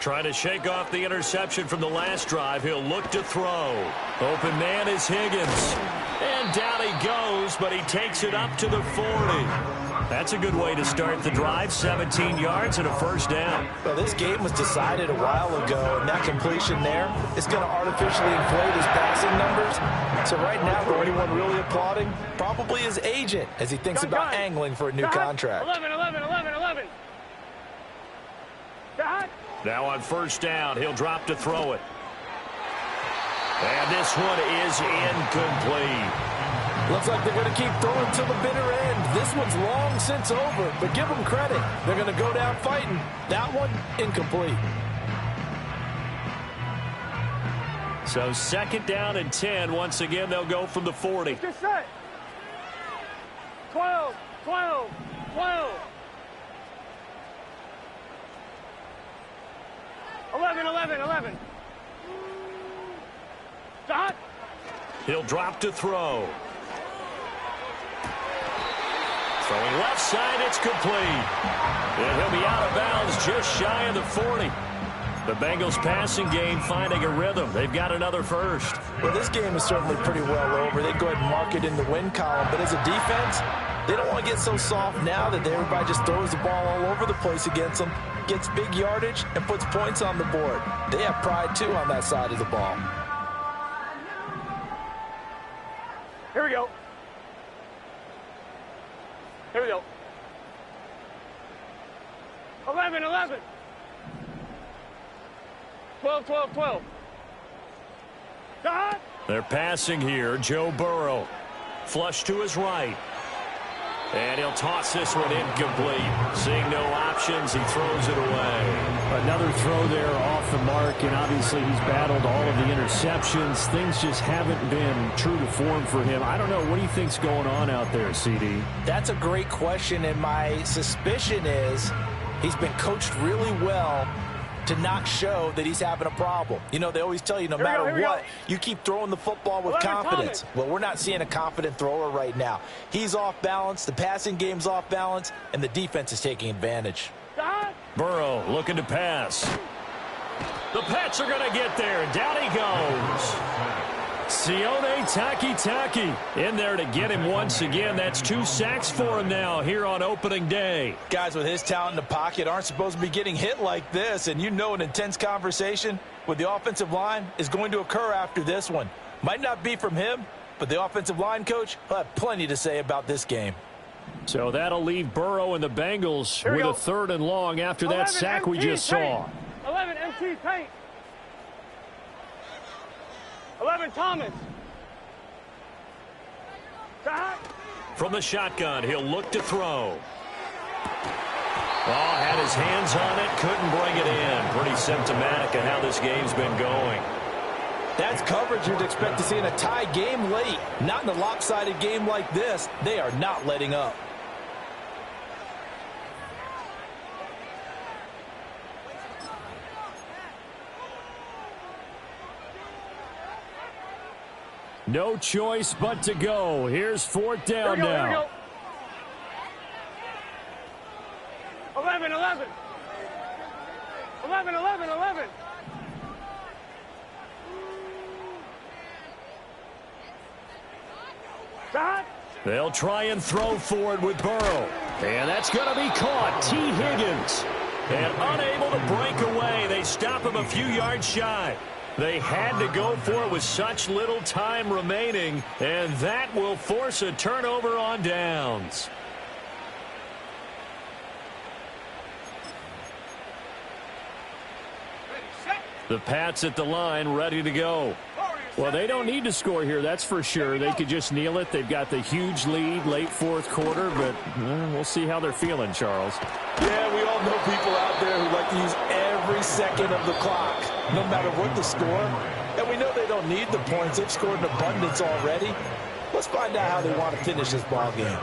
Trying to shake off the interception from the last drive. He'll look to throw. Open man is Higgins. And down he goes, but he takes it up to the 40. That's a good way to start the drive. 17 yards and a first down. Well, this game was decided a while ago, and that completion there is going to artificially inflate his passing numbers. So right now, the only one really applauding probably his agent as he thinks about angling for a new contract. 11. Now on first down, he'll drop to throw it. And this one is incomplete. Looks like they're going to keep throwing to the bitter end. This one's long since over, but give them credit. They're going to go down fighting. That one, incomplete. So second down and 10. Once again, they'll go from the 40. Get set. 12. 11. Stop. He'll drop to throw. Throwing left side, it's complete. And he'll be out of bounds just shy of the 40. The Bengals passing game finding a rhythm. They've got another first. Well, this game is certainly pretty well over. They go ahead and mark it in the win column. But as a defense, they don't want to get so soft now that everybody just throws the ball all over the place against them, gets big yardage, and puts points on the board. They have pride, too, on that side of the ball. Here we go. 11. 12. Stop. They're passing here. Joe Burrow. Flush to his right. And he'll toss this one incomplete. Seeing no options, he throws it away. Another throw there off the mark, and obviously he's battled all of the interceptions. Things just haven't been true to form for him. I don't know. What do you think's going on out there, CD? That's a great question, and my suspicion is he's been coached really well to not show that he's having a problem. You know, they always tell you no matter what, you keep throwing the football with confidence. Well, we're not seeing a confident thrower right now. He's off balance, the passing game's off balance, and the defense is taking advantage. Burrow looking to pass. The Pats are going to get there. Down he goes. Sione Takitaki in there to get him once again. That's 2 sacks for him now here on opening day. Guys with his talent in the pocket aren't supposed to be getting hit like this, and you know an intense conversation with the offensive line is going to occur after this one. Might not be from him, but the offensive line coach will have plenty to say about this game. So that'll leave Burrow and the Bengals with a third and long after that sack we just saw. 11 MT Tank. 11 Thomas. Stop. From the shotgun, he'll look to throw. Oh, had his hands on it, couldn't bring it in. Pretty symptomatic of how this game's been going. That's coverage you'd expect to see in a tie game late. Not in a lopsided game like this. They are not letting up. No choice but to go. Here's fourth down now. Here we go. 11. 11. Stop. They'll try and throw forward with Burrow. And that's going to be caught. T. Higgins. And unable to break away. They stop him a few yards shy. They had to go for it with such little time remaining, and that will force a turnover on downs. The Pats at the line, ready to go. Well, they don't need to score here, that's for sure. They could just kneel it. They've got the huge lead late fourth quarter, but we'll see how they're feeling, Charles. Yeah, we all know people out there who like to use every second of the clock, no matter what the score. And we know they don't need the points. They've scored in abundance already. Let's find out how they want to finish this ball game.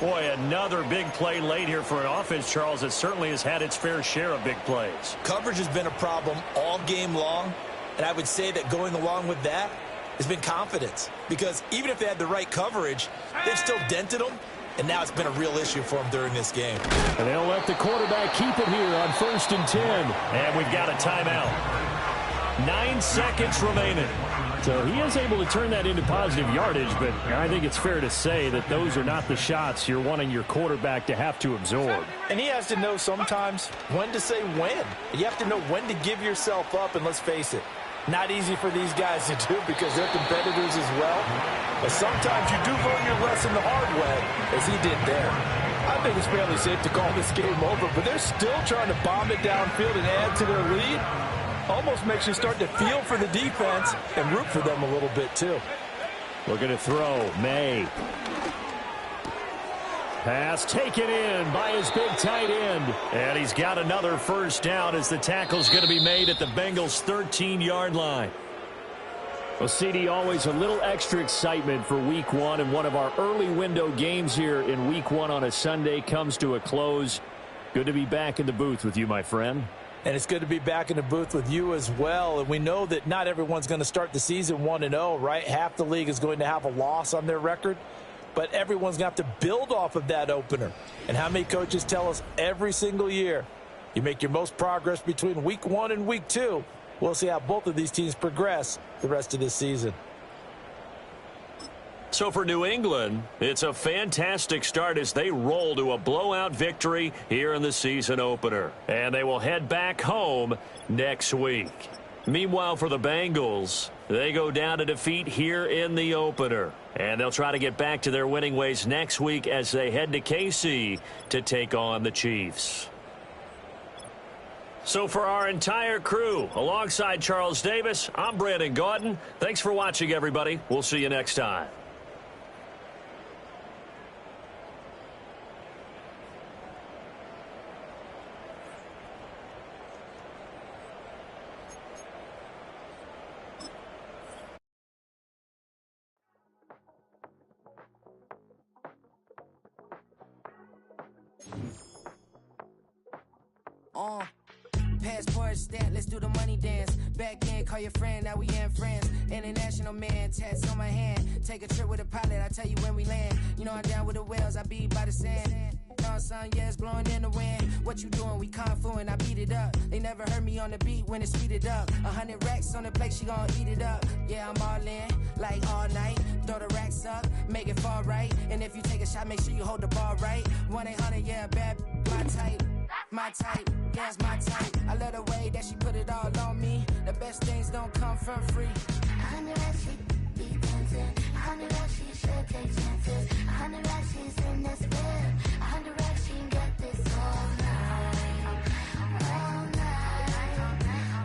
Boy, another big play late here for an offense, Charles, that certainly has had its fair share of big plays. Coverage has been a problem all game long, and I would say that going along with that has been confidence. Because even if they had the right coverage, they've still dented them, and now it's been a real issue for them during this game. And they'll let the quarterback keep it here on 1st and 10. And we've got a timeout. 9 seconds remaining. So he is able to turn that into positive yardage, but I think it's fair to say that those are not the shots you're wanting your quarterback to have to absorb. And he has to know sometimes when to say when. You have to know when to give yourself up, and let's face it, not easy for these guys to do because they're competitors as well. But sometimes you do learn your lesson the hard way, as he did there. I think it's fairly safe to call this game over, but they're still trying to bomb it downfield and add to their lead. Almost makes you start to feel for the defense and root for them a little bit, too. Looking to throw. May. Pass taken in by his big tight end. And he's got another first down as the tackle's going to be made at the Bengals' 13-yard line. Well, CD, always a little extra excitement for Week 1, and one of our early window games here in Week 1 on a Sunday comes to a close. Good to be back in the booth with you, my friend. And it's good to be back in the booth with you as well. And we know that not everyone's going to start the season 1-0, right? Half the league is going to have a loss on their record. But everyone's going to have to build off of that opener. And how many coaches tell us every single year, you make your most progress between Week 1 and Week 2. We'll see how both of these teams progress the rest of this season. So for New England, it's a fantastic start as they roll to a blowout victory here in the season opener. And they will head back home next week. Meanwhile, for the Bengals, they go down to defeat here in the opener. And they'll try to get back to their winning ways next week as they head to KC to take on the Chiefs. So for our entire crew, alongside Charles Davis, I'm Brandon Gaudin. Thanks for watching, everybody. We'll see you next time. Passport stat, let's do the money dance. Back in, call your friend, now we in France. International man, tats on my hand. Take a trip with a pilot, I tell you when we land. You know I'm down with the whales, I be by the sand. Sun, yeah, it's blowing in the wind. What you doing? We kung fu and I beat it up. They never heard me on the beat when it's speeded up. 100 racks on the plate, she gon' eat it up. Yeah, I'm all in, like all night. Throw the racks up, make it fall right. And if you take a shot, make sure you hold the ball right. 1-800, yeah, bad, my type. My type, yeah, it's my type. I love the way that she put it all on me. The best things don't come from free. 100 racks, she be dancing. 100 racks, she should take chances. 100 racks, she's in this bed. 100 racks, she can get this all night. All night. All night.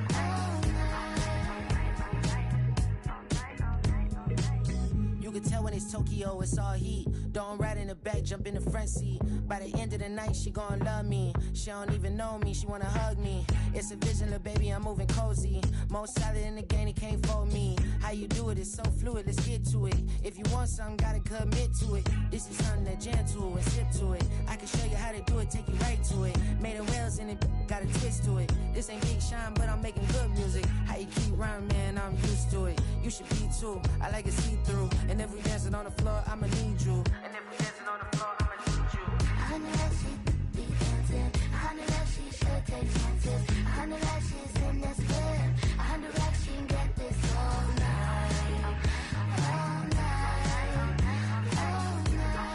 You can tell when it's Tokyo, it's all heat. Don't ride in the back, jump in the front seat. By the end of the night, she gon' love me. She don't even know me, she wanna hug me. It's a vision, little baby, I'm moving cozy. Most solid in the game, he can't fold me. How you do it, it's so fluid, let's get to it. If you want something, gotta commit to it. This is something that jam to and sip to it. I can show you how to do it, take you right to it. Made of whales in it, got a twist to it. This ain't Big Shine, but I'm making good music. How you keep rhyming, man, I'm used to it. You should be too, I like it see-through. And if we dancing on the floor, I'ma need you. And if we dancing on the floor, I'ma need you. 100 racks, she be dancing. 100 racks, she should take chances. 100 racks, she's in this bed. 100 racks, she can get this all night. All night. All night.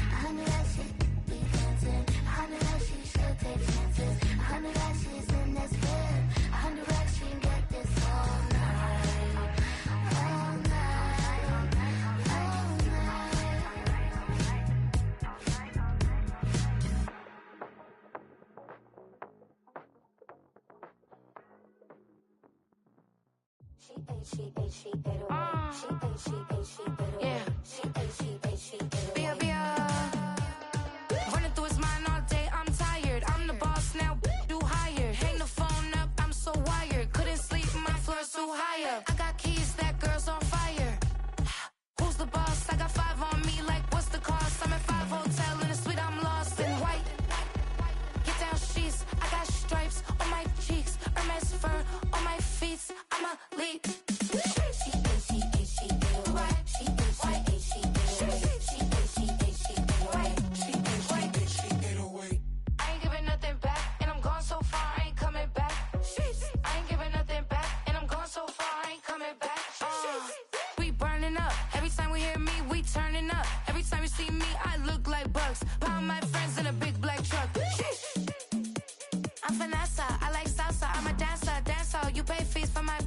100 racks, she be dancing. 100 racks, she should take chances. 100 racks, she's in this bed. 100 racks, she can get this all night. Yeah. Running through his mind all day, I'm tired. I'm the boss now, do higher. Hang the phone up, I'm so wired. Couldn't sleep, my floor's too high up. I got keys, that girl's on fire. Who's the boss? I got 5 on me, like what's the cost? I'm at 5 hotel in a suite, I'm lost in white. Get down sheets, I got stripes on my cheeks, Hermes fur on my feet. I'm a lead. I ain't giving nothing back, and I'm gone so far, I ain't coming back. I ain't giving nothing back, and I'm gone so far, I ain't coming back. We burning up. Every time we hear me, we turning up. Every time you see me, I look like bugs. Pound my friends in a big black truck. I'm Vanessa, I like salsa. I'm a dancer, dance all. You pay fees for my